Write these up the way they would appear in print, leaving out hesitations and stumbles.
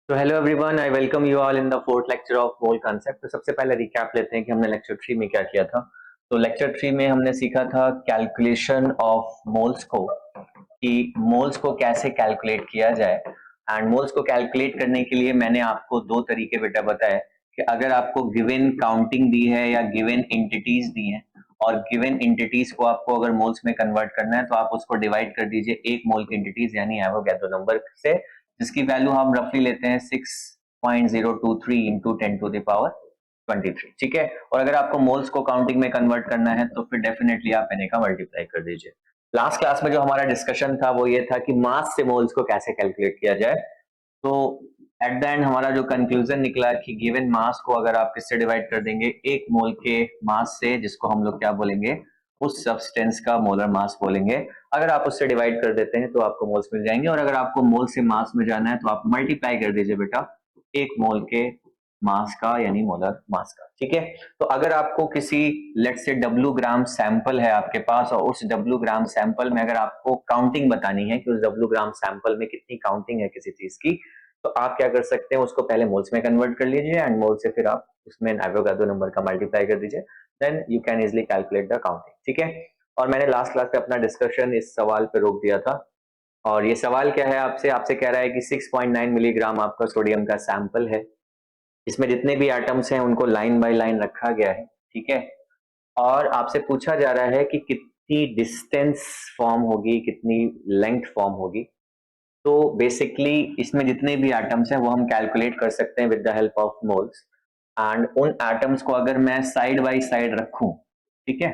तो hello everyone, I welcome you all in the fourth lecture of mole concept. तो सबसे पहले recap लेते हैं कि हमने लेक्चर 3 में क्या किया था। तो लेक्चर 3 में हमने सीखा था कैलकुलेशन ऑफ मोल्स को, कि मोल्स को कैसे कैलकुलेट किया जाए। एंड मोल्स को कैलकुलेट करने के लिए मैंने आपको दो तरीके बेटा बताए कि अगर आपको गिवन काउंटिंग दी है या गिवन एंटिटीज दी हैं और गिवन एंटिटीज को आपको अगर मोल्स में कन्वर्ट करना है तो आप उसको डिवाइड कर दीजिए एक मोल की एंटिटीज यानी एवोगैड्रो नंबर से, जिसकी वैल्यू हम रफली लेते हैं 6.023 इंटू 10 टू द पावर 23। ठीक है। और अगर आपको मोल्स को काउंटिंग में कन्वर्ट करना है तो फिर डेफिनेटली आप एन का मल्टीप्लाई कर दीजिए। लास्ट क्लास में जो हमारा डिस्कशन था वो ये था कि मास से मोल्स को कैसे कैलकुलेट किया जाए। तो एट द एंड हमारा जो कंक्लूजन निकला कि गिवन मास को अगर आप किससे डिवाइड कर देंगे, एक मोल के मास से, जिसको हम लोग क्या बोलेंगे, उस सब्सटेंस का मोलर मास बोलेंगे। अगर आप उससे डिवाइड कर देते हैं तो आपको मोल्स मिल जाएंगे, और अगर आपको मोल से मास में जाना है तो आप मल्टीप्लाई कर दीजिए बेटा एक मोल के मास का यानी मोलर मास का। ठीक है। तो अगर आपको किसी लेट से डब्ल्यू ग्राम सैंपल है आपके पास और उस डब्ल्यू ग्राम सैंपल में अगर आपको काउंटिंग बतानी है कि उस डब्ल्यू ग्राम सैंपल में कितनी काउंटिंग है किसी चीज की, तो आप क्या कर सकते हैं, उसको पहले मोल्स में कन्वर्ट कर लीजिए एंड मोल से फिर आप उसमें एवोगाड्रो नंबर का मल्टीप्लाई कर दीजिए, then you can easily calculate the counting. ठीक है। और मैंने लास्ट क्लास पे अपना डिस्कशन इस सवाल पे रोक दिया था, और ये सवाल क्या है, आपसे आपसे कह रहा है कि 6.9 मिलीग्राम आपका सोडियम का सैंपल है। इसमें जितने भी एटम्स हैं उनको लाइन बाय लाइन रखा गया है। ठीक है। और आपसे पूछा जा रहा है कि कितनी डिस्टेंस फॉर्म होगी, कितनी लेंथ फॉर्म होगी। तो बेसिकली इसमें जितने भी एटम्स हैं वो हम कैलकुलेट कर सकते हैं with the help of moles. And उन एटम्स को अगर मैं साइड बाय साइड रखूं, ठीक है,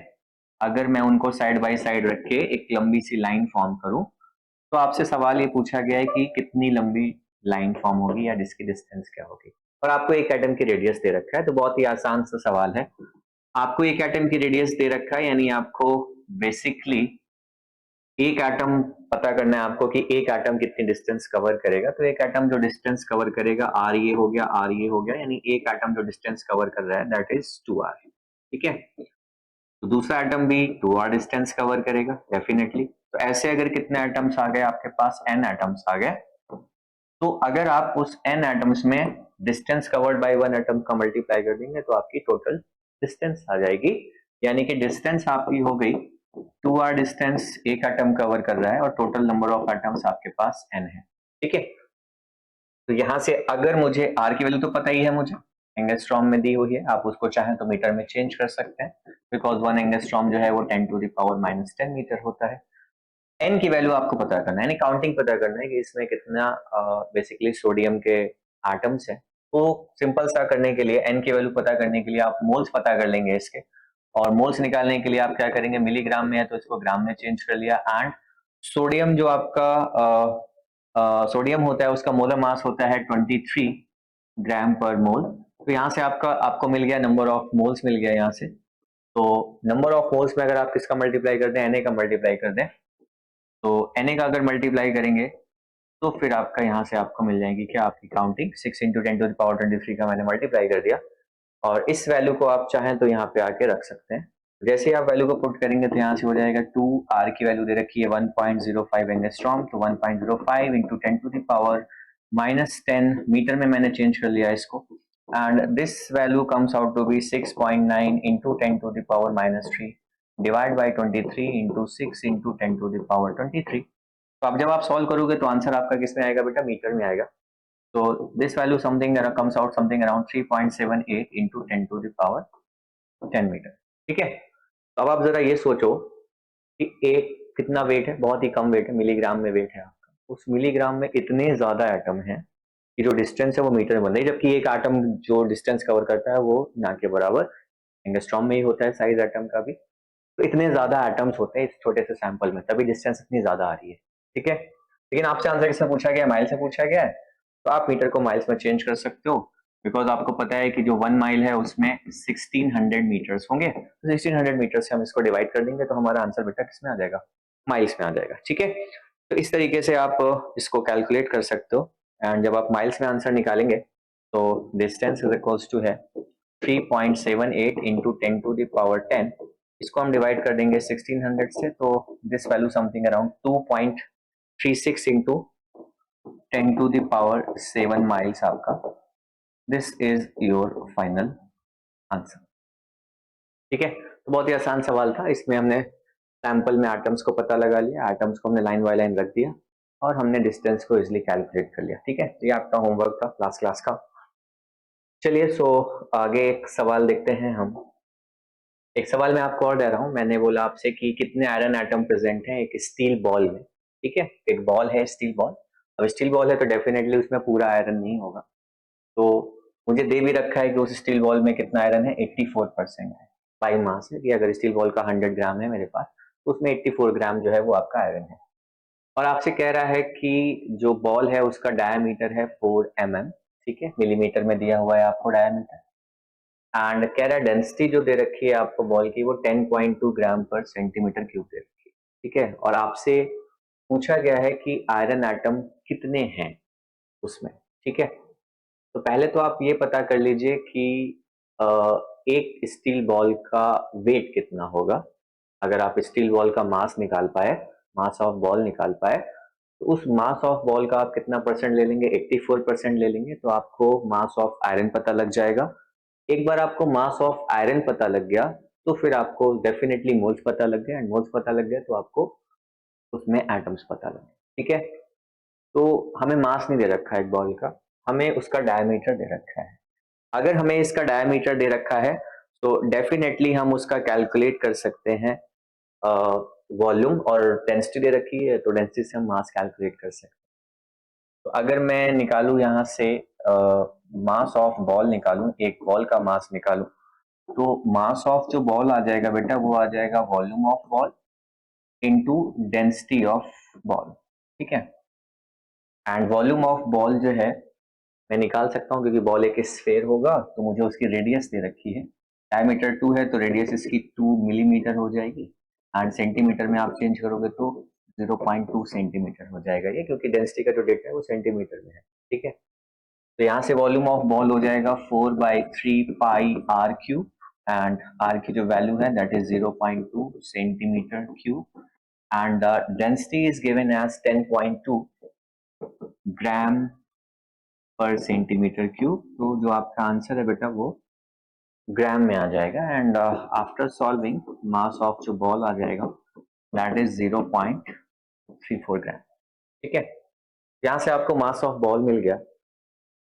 अगर मैं उनको साइड बाय साइड रख के एक लंबी सी लाइन फॉर्म करूं, तो आपसे सवाल ये पूछा गया है कि कितनी लंबी लाइन फॉर्म होगी या जिसकी डिस्टेंस क्या होगी। और आपको एक एटम की रेडियस दे रखा है, तो बहुत ही आसान सा सवाल है। आपको एक एटम की रेडियस दे रखा है यानी आपको बेसिकली एक एटम पता करना है आपको कि एक एटम कितनी डिस्टेंस कवर करेगा। तो एक एटम जो डिस्टेंस कवर करेगा आर ये हो गया, आर ये हो गया, यानी एक एटम जो डिस्टेंस कवर कर रहा है दैट इज 2r। ठीक है। तो दूसरा एटम भी 2r डिस्टेंस कवर करेगा डेफिनेटली। तो ऐसे अगर कितने एटम्स आ गए आपके पास, n एटम्स आ गए, तो अगर आप उस n एटम्स में distance covered by one atom का मल्टीप्लाई कर देंगे तो आपकी टोटल डिस्टेंस आ जाएगी। यानी कि डिस्टेंस आपकी हो गई 2r डिस्टेंस एक एटम कवर कर रहा है और टोटल नंबर ऑफ एटम्स आपके पास n है। ठीक है। तो यहां से अगर मुझे r की वैल्यू तो पता ही है, मुझे एंगस्ट्रॉम में दी हुई है, आप उसको चाहें तो मीटर में चेंज कर सकते हैं, बिकॉज वन एंगस्ट्रॉम जो है वो 10 टू द पावर -10 मीटर होता है। एन की वैल्यू आपको पता करना है, यानी काउंटिंग पता करना है कि इसमें कितना बेसिकली सोडियम के एटम्स हैं। तो सिंपल सा करने के लिए, एन की वैल्यू पता करने के लिए आप मोल्स पता कर लेंगे इसके, और मोल्स निकालने के लिए आप क्या करेंगे, मिलीग्राम में है तो इसको ग्राम में चेंज कर लिया। एंड सोडियम जो आपका सोडियम होता है उसका मोलर मास होता है 23 ग्राम पर मोल। तो यहाँ से आपको मिल गया नंबर ऑफ मोल्स, मिल गया यहाँ से। तो नंबर ऑफ मोल्स में अगर आप किसका मल्टीप्लाई कर दें, एन का मल्टीप्लाई कर दें, तो Na का अगर मल्टीप्लाई करेंगे तो फिर आपका यहाँ से आपको मिल जाएगी क्या, आपकी counting 6 into 10 to the power 23 का मैंने मल्टीप्लाई कर दिया। और इस वैल्यू को आप चाहें तो यहाँ पे आके रख सकते हैं। जैसे ही आप वैल्यू को पुट करेंगे तो यहाँ से हो जाएगा 2r की वैल्यू दे रखी है 1.05 एंगस्ट्रॉम, तो 1.05 into 10 to the power -10 metre में मैंने चेंज कर लिया इसको। And this value comes out to be 6.9 into 10 to the power -3 divide by 23 into 6 into 10 to the power 23। तो अब जब आप सॉल्व करोगे तो आंसर आपका किस में आएगा बेटा, मीटर में आएगा। तो this value something comes out something around 3.78 into 10 to the power 10 metre. ठीक है। तो अब आप जरा ये सोचो कि एक कितना वेट है, बहुत ही कम वेट है, मिलीग्राम में वेट है आपका, उस मिलीग्राम में इतने ज्यादा एटम है कि जो डिस्टेंस है वो मीटर में बन रही है, जबकि एक एटम जो डिस्टेंस कवर करता है वो ना के बराबर एंगस्ट्रॉम में ही होता है साइज एटम का भी। तो इतने ज्यादा एटम्स होते हैं इस छोटे से सैंपल में, तभी डिस्टेंस इतनी ज्यादा आ रही है। ठीक है। लेकिन आपसे आंसर किससे पूछा गया, माइल से पूछा गया है, तो आप मीटर को माइल्स में चेंज कर सकते हो, बिकॉज आपको पता है कि जो 1 माइल है उसमें 1600 मीटर्स होंगे, तो 1600 मीटर से हम इसको डिवाइड कर देंगे तो हमारा आंसर बेटा किस में आ जाएगा, माइल्स में आ जाएगा। ठीक है। तो इस तरीके से आप इसको कैलकुलेट कर सकते हो। एंड जब आप माइल्स में आंसर निकालेंगे तो डिस्टेंस इज इक्वल्स टू है 3.78 इंटू 10 टू द पावर 10। इसको हम डिवाइड कर देंगे 1600 से, तो this value something around 2.36 into 10 to the power 7 miles आपका। This is your final answer. ठीक है, तो बहुत ही आसान सवाल था। इसमें हमने सैंपल में एटम्स को पता लगा लिया, एटम्स को हमने लाइन बाय लाइन रख दिया और हमने डिस्टेंस को इजिली कैलकुलेट कर लिया। ठीक है, ये आपका होमवर्क था लास्ट क्लास का। चलिए, सो आगे एक सवाल देखते हैं हम। एक सवाल मैं आपको और दे रहा हूं। मैंने बोला आपसे कि कितने आयरन एटम प्रेजेंट हैं एक स्टील बॉल में। ठीक है, एक बॉल है स्टील बॉल। अब स्टील बॉल है तो डेफिनेटली उसमें पूरा आयरन नहीं होगा, तो मुझे दे भी रखा है कि उस स्टील बॉल में कितना आयरन है, 84% है। बाई मास है कि अगर स्टील बॉल का 100 ग्राम है मेरे पास, तो उसमें 84 ग्राम जो है वो आपका आयरन है। और आपसे कह रहा है कि जो बॉल है उसका डायमीटर है 4 mm। ठीक है, मिलीमीटर में दिया हुआ है आपको डायमीटर। एंड कह रहा है डेंसिटी जो दे रखी है आपको बॉल की वो 10.2 ग्राम पर सेंटीमीटर क्यूब दे रखी है। ठीक है, और आपसे पूछा गया है कि आयरन एटम कितने हैं उसमें। ठीक है, तो पहले तो आप ये पता कर लीजिए कि एक स्टील बॉल का वेट कितना होगा। अगर आप स्टील बॉल का मास निकाल पाए, मास ऑफ बॉल निकाल पाए, तो उस मास ऑफ बॉल का आप कितना परसेंट ले लेंगे, 84% ले लेंगे, तो आपको मास ऑफ आयरन पता लग जाएगा। एक बार आपको मास ऑफ आयरन पता लग गया तो फिर आपको डेफिनेटली मोल्स पता लग गया, एंड मोल्स पता लग गया तो आपको उसमें एटम्स पता लग गए। ठीक है, तो हमें मास नहीं दे रखा है एक बॉल का, हमें उसका डायमीटर दे रखा है। अगर हमें इसका डायमीटर दे रखा है तो डेफिनेटली हम उसका कैलकुलेट कर सकते हैं वॉल्यूम, और डेंसिटी दे रखी है तो डेंसिटी से हम मास कैलकुलेट कर सकते हैं। तो अगर मैं निकालूं यहाँ से मास ऑफ बॉल निकालूं, एक बॉल का मास निकालूं, तो मास ऑफ जो बॉल आ जाएगा बेटा वो आ जाएगा volume of ball into density of ball. ठीक है, एंड वॉल्यूम ऑफ बॉल जो है मैं निकाल सकता हूँ क्योंकि बॉल एक स्फेयर होगा तो मुझे उसकी रेडियस दे रखी है। डायमीटर 2 है तो रेडियस इसकी 2 मिलीमीटर हो जाएगी, एंड सेंटीमीटर में आप चेंज करोगे तो 0.2 सेंटीमीटर हो जाएगा ये, क्योंकि डेंसिटी का जो डेटा है वो सेंटीमीटर में है। ठीक है, तो यहाँ से वॉल्यूम ऑफ बॉल हो जाएगा 4/3 pi r cube, and r की जो वैल्यू है that is 0.2 centimetre cube, and density is given as 10.2 gram per centimetre cube. तो जो आपका आंसर है बेटा वो ग्राम में आ जाएगा, and after solving mass of जो बॉल आ जाएगा दैट इज 0.34 ग्राम। ठीक है, यहाँ से आपको मास ऑफ बॉल मिल गया।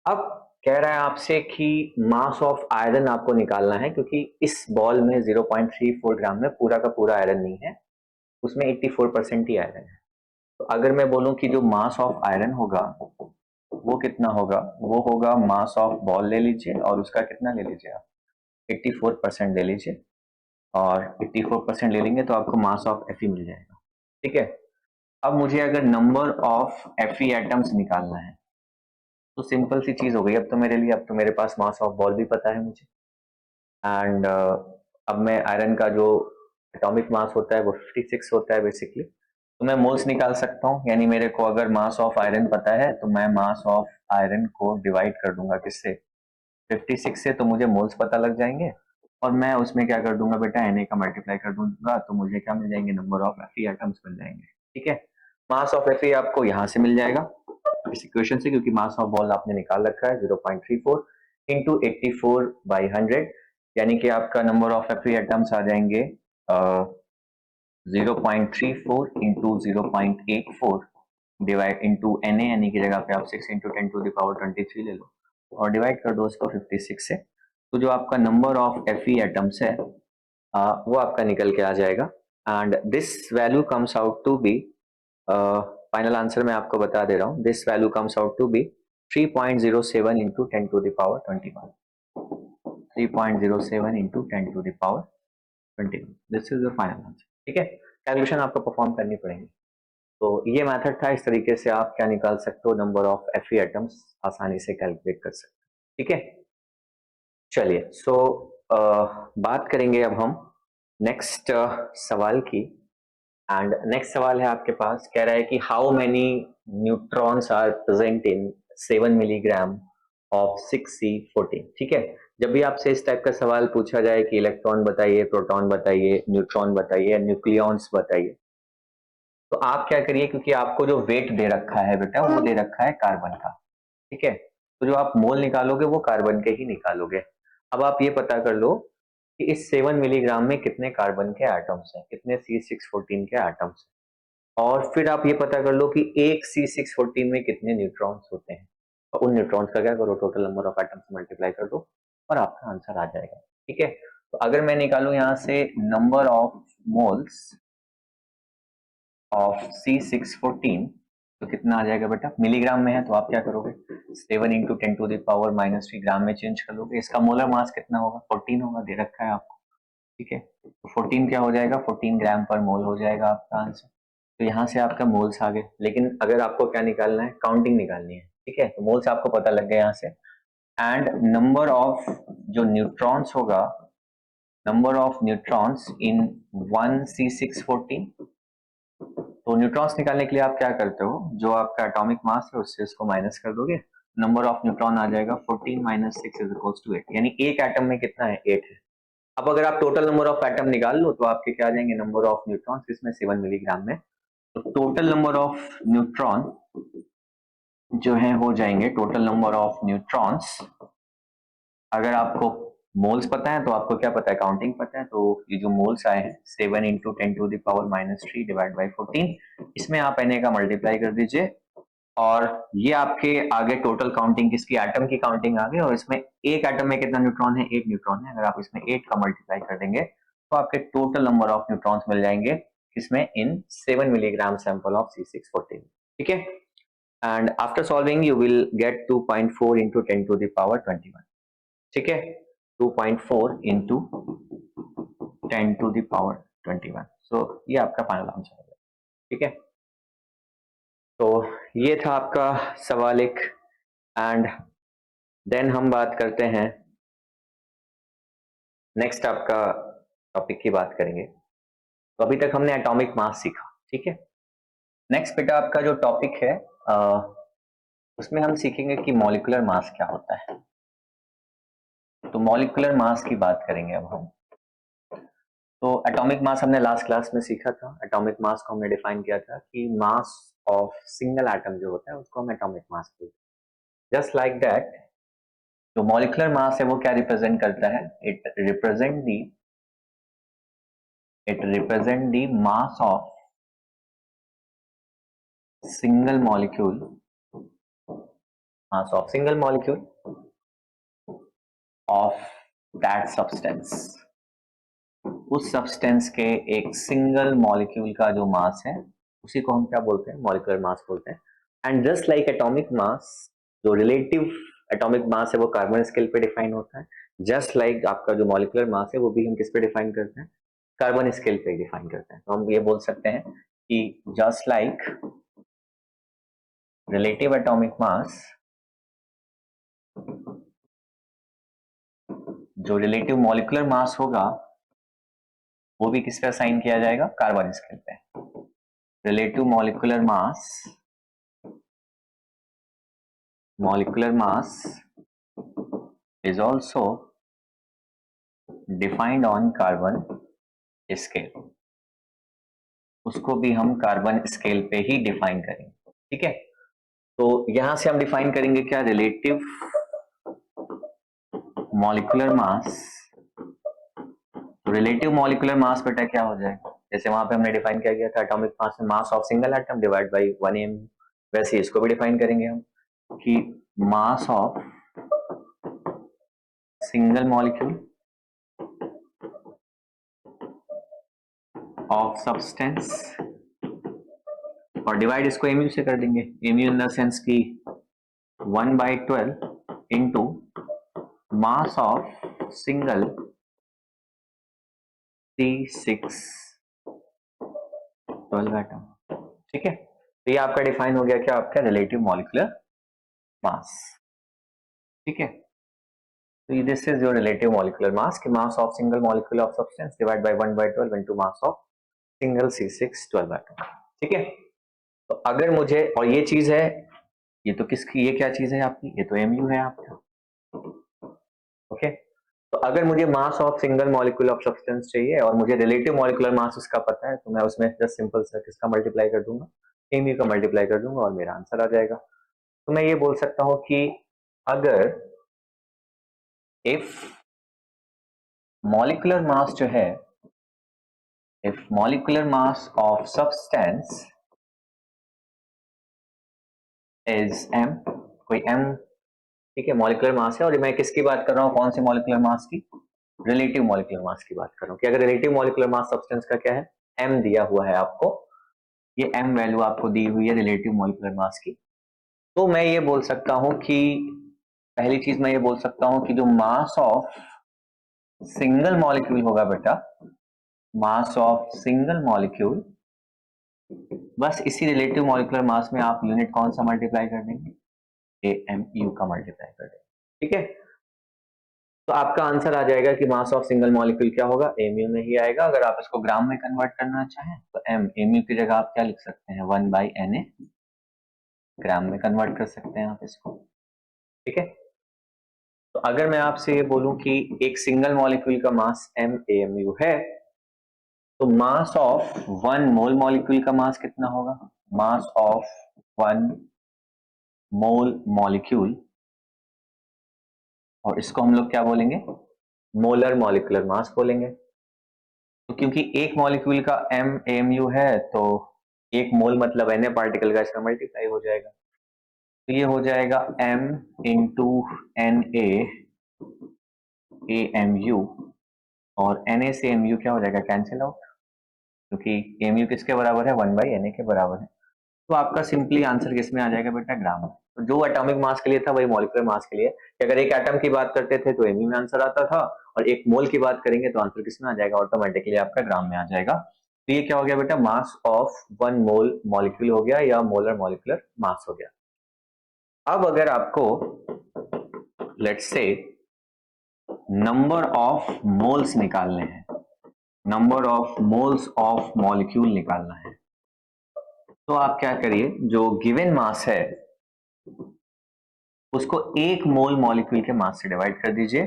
अब कह रहा है आपसे कि मास ऑफ आयरन आपको निकालना है, क्योंकि इस बॉल में 0.34 ग्राम में पूरा का पूरा आयरन नहीं है, उसमें 84% ही आयरन है। तो अगर मैं बोलूं कि जो मास ऑफ आयरन होगा वो कितना होगा, वो होगा मास ऑफ बॉल ले लीजिए और उसका कितना ले लीजिए आप, 84% ले लीजिए, और 84% ले लेंगे तो आपको मास ऑफ Fe मिल जाएगा। ठीक है, अब मुझे अगर नंबर ऑफ Fe एटम्स निकालना है तो सिंपल सी चीज हो गई अब तो मेरे लिए। अब तो मेरे पास मास ऑफ बॉल भी पता है मुझे, एंड अब मैं आयरन का जो एटॉमिक मास होता है वो 56 होता है बेसिकली, तो मैं मोल्स निकाल सकता हूँ। यानी मेरे को अगर मास ऑफ आयरन पता है तो मैं मास ऑफ आयरन को डिवाइड कर दूंगा किससे, 56 से, तो मुझे मोल्स पता लग जाएंगे, और मैं उसमें क्या कर दूंगा बेटा, Na का मल्टीप्लाई कर दूंगा, तो मुझे क्या मिल जाएंगे, नंबर ऑफ Fe एटम्स मिल जाएंगे। ठीक है, मास ऑफ Fe आपको यहाँ से मिल जाएगा इस इक्वेशन से, क्योंकि मास ऑफ बॉल आपने निकाल रखा है 0.34 इंटू 84/100, यानी कि आपका नंबर ऑफ Fe एटम्स आ जाएंगे 0.34 इंटू 0.84 डिवाइड इंटू Na, यानी की जगह पे आप 6 इंटू 10 टू द पावर 23 ले लो और डिवाइड कर दो इसको 56 से, तो जो आपका नंबर ऑफ Fe एटम्स है वो आपका निकल के आ जाएगा, and this value comes out to be, final answer मैं आपको बता दे रहा हूँ, this value comes out to be 3.07 into 10 to the power 21, 3.07 into 10 to the power 21, this is the final answer. ठीक है, कैलकुलेशन आपको परफॉर्म करनी पड़ेगी। तो ये मेथड था, इस तरीके से आप क्या निकाल सकते हो, नंबर ऑफ Fe एटम्स आसानी से कैलकुलेट कर सकते हो। ठीक है, चलिए, सो बात करेंगे अब हम नेक्स्ट सवाल की, एंड नेक्स्ट सवाल है आपके पास, कह रहा है कि how many neutrons are present in 7 milligram of 6C14। ठीक है, जब भी आपसे इस टाइप का सवाल पूछा जाए कि इलेक्ट्रॉन बताइए, प्रोटॉन बताइए, न्यूट्रॉन बताइए, न्यूक्लियॉन्स बताइए, तो आप क्या करिए, क्योंकि आपको जो वेट दे रखा है बेटा वो दे रखा है कार्बन का, ठीक है, तो जो आप मोल निकालोगे वो कार्बन के ही निकालोगे। अब आप ये पता कर लो कि इस 7 मिलीग्राम में कितने कार्बन के एटम्स हैं, कितने C614 के एटम्स हैं, और फिर आप ये पता कर लो कि एक C614 में कितने न्यूट्रॉन्स होते हैं, और उन न्यूट्रॉन्स का क्या करो, total number of atoms multiply कर दो और आपका आंसर आ जाएगा, ठीक है। तो अगर मैं निकालूं यहाँ से number of moles of C614, तो कितना आ जाएगा बेटा, मिलीग्राम में है तो आप क्या करोगे, 7 इंटू 10⁻³ ग्राम में चेंज कर लोगे। इसका मोलर मास कितना होगा, 14 होगा, दे रखा है आपको, ठीक है। तो 14 क्या हो जाएगा, 14 ग्राम पर मोल हो जाएगा आपका आंसर। तो यहाँ से आपका मोल्स आ गए, लेकिन अगर आपको क्या निकालना है, काउंटिंग निकालनी है, ठीक है। तो मोल्स आपको पता लग गया यहाँ से, एंड नंबर ऑफ जो न्यूट्रॉन्स होगा, number of neutrons in 1C614। तो न्यूट्रॉन्स निकालने के लिए आप क्या करते हो, जो आपका एटॉमिक मास है उससे इसको माइनस कर दोगे, नंबर ऑफ न्यूट्रॉन आ जाएगा 14 - 6 = 8, यानी एक एटम में कितना है, 8 है। अब अगर आप टोटल नंबर ऑफ एटम निकाल लो तो आपके क्या आ जाएंगे, नंबर ऑफ न्यूट्रॉन्स इसमें 7 मिलीग्राम में, तो टोटल नंबर ऑफ न्यूट्रॉन जो है हो जाएंगे, टोटल नंबर ऑफ न्यूट्रॉन्स, अगर आपको मोल्स पता है तो आपको क्या पता है, काउंटिंग पता है, तो ये जो मोल्स आए हैं 7 इंटू 10⁻³ डिवाइड बाई 14, इसमें आप Na का मल्टीप्लाई कर दीजिए, और ये आपके आगे टोटल काउंटिंग किसकी, एटम की काउंटिंग आ गई, और इसमें एक एटम में कितना न्यूट्रॉन है, 8 न्यूट्रॉन है। अगर आप इसमें 8 का मल्टीप्लाई कर देंगे तो आपके टोटल नंबर ऑफ न्यूट्रॉन्स मिल जाएंगे, किसमें, इन 7 मिलीग्राम सैंपल ऑफ C614, ठीक है। And after solving you will gate 2.4 into 10⁻21, ठीक है, 2.4 इंटू 10⁻21, सो ये आपका फाइनल आंसर है, ठीक है। तो ये था आपका सवाल एक, एंड देन हम बात करते हैं नेक्स्ट आपका टॉपिक की बात करेंगे। तो अभी तक हमने एटॉमिक मास सीखा, ठीक है। नेक्स्ट बेटा आपका जो टॉपिक है उसमें हम सीखेंगे कि मॉलिक्यूलर मास क्या होता है। तो मॉलिक्यूलर मास की बात करेंगे अब हम। तो एटॉमिक मास हमने लास्ट क्लास में सीखा था, एटॉमिक मास को हमने डिफाइन किया था कि मास ऑफ सिंगल एटम जो होता है उसको हम एटॉमिक मास बोलते हैं। जस्ट लाइक दैट जो मॉलिक्यूलर मास है वो क्या रिप्रेजेंट करता है, it represent the mass of single molecule of that substance, उस सब्सटेंस के एक सिंगल मॉलिक्यूल का जो मास है उसी को हम क्या बोलते हैं, मॉलिक्यूलर मास बोलते हैं। And just like atomic mass, जो रिलेटिव एटॉमिक मास है वो कार्बन स्केल पे डिफाइन होता है, जस्ट लाइक आपका जो मॉलिक्यूलर मास है वो भी हम किस पे डिफाइन करते हैं, कार्बन स्केल पे डिफाइन करते हैं। तो हम ये बोल सकते हैं कि just like relative atomic mass, जो रिलेटिव मॉलिक्यूलर मास होगा वो भी किस पे असाइन किया जाएगा, कार्बन स्केल पे। Relative molecular mass is also defined on carbon scale, उसको भी हम कार्बन स्केल पे ही डिफाइन करेंगे, ठीक है। तो यहां से हम डिफाइन करेंगे क्या, रिलेटिव मॉलिक्यूलर मास। रिलेटिव मॉलिक्यूलर मास बेटा क्या हो जाएगा, जैसे वहां पे हमने डिफाइन किया गया था एटॉमिक मास में मास of single atom divide by 1 m, वैसे इसको भी डिफाइन करेंगे हम कि mass of single molecule of substance, और डिवाइड इसको mu से कर देंगे, mu इन द सेंस की 1/12 into mass of single C612 atom, ठीक है। तो ये आपका डिफाइन हो गया क्या, आपका रिलेटिव मॉलिक्यूलर मास, ठीक है। तो this is your relative molecular mass कि mass of single molecule of substance divide by 1/12 into mass of single C612 atom, ठीक है। तो अगर मुझे, और ये चीज है, ये तो किसकी, ये क्या चीज है आपकी, ये तो mu है आपका, ओके। तो अगर मुझे मास of single molecule of substance चाहिए और मुझे रिलेटिव मॉलिक्यूलर मास उसका पता है, तो मैं उसमें जस्ट सिंपल सा किसका मल्टीप्लाई कर दूंगा, mu का मल्टीप्लाई कर दूंगा और मेरा आंसर आ जाएगा। तो मैं ये बोल सकता हूं कि अगर इफ मॉलिक्यूलर मास जो है, if molecular mass of substance is m, कोई m, ठीक है, मॉलिक्यूलर मास है, और मैं किसकी बात कर रहा हूँ, कौन सी मॉलिक्यूलर मास की, रिलेटिव मॉलिक्यूलर मास की बात कर रहा हूँ कि अगर रिलेटिव मॉलिक्यूलर मास सब्सटेंस का क्या है, m दिया हुआ है आपको, ये m वैल्यू आपको दी हुई है रिलेटिव मॉलिक्यूलर मास की, तो मैं ये बोल सकता हूं कि पहली चीज मैं ये बोल सकता हूं कि जो मास ऑफ सिंगल मॉलिक्यूल होगा बेटा, मास ऑफ सिंगल मॉलिक्यूल, बस इसी रिलेटिव मॉलिक्यूलर मास में आप यूनिट कौन सा मल्टीप्लाई कर देंगे, AMU का मल्टीप्लाई कर देंगे, ठीक है। तो आपका आंसर आ जाएगा कि मास ऑफ सिंगल मॉलिक्यूल क्या होगा, AMU में ही आएगा। अगर आप इसको ग्राम में कन्वर्ट करना चाहें तो AMU की जगह आप क्या लिख सकते हैं, 1/Na, ग्राम में कन्वर्ट कर सकते हैं आप इसको, ठीक है। तो अगर मैं आपसे ये बोलूं कि एक सिंगल मॉलिक्यूल का मास MAMU है, तो mass of one mole molecule का मास कितना होगा, mass of one mole molecule, और इसको हम लोग क्या बोलेंगे, मोलर मॉलिक्यूलर मास बोलेंगे। तो क्योंकि एक मॉलिक्यूल का MAMU है, तो एक मोल मतलब Na पार्टिकल का, इसका मल्टीप्लाई हो जाएगा, तो ये हो जाएगा M इंटू Na AMU, और Na से MU क्या हो जाएगा, कैंसिल आउट, क्योंकि MU किसके बराबर है, 1/Na के बराबर है। तो आपका सिंपली आंसर किसमें आ जाएगा बेटा, ग्राम में। तो जो एटॉमिक मास के लिए था वही मॉलिक्यूलर मास के लिए, कि अगर एक एटम की बात करते थे तो MU में आंसर आता था, और एक मोल की बात करेंगे तो आंसर किसमें आ जाएगा, ऑटोमेटिकली आपका ग्राम में आ जाएगा। तो ये क्या हो गया बेटा, mass of one mole molecule हो गया, या मोलर मॉलिक्यूलर मास हो गया। अब अगर आपको let's say number of moles निकालने हैं, number of moles of molecule निकालना है, तो आप क्या करिए, जो गिवन मास है उसको एक मोल मॉलिक्यूल के मास से डिवाइड कर दीजिए,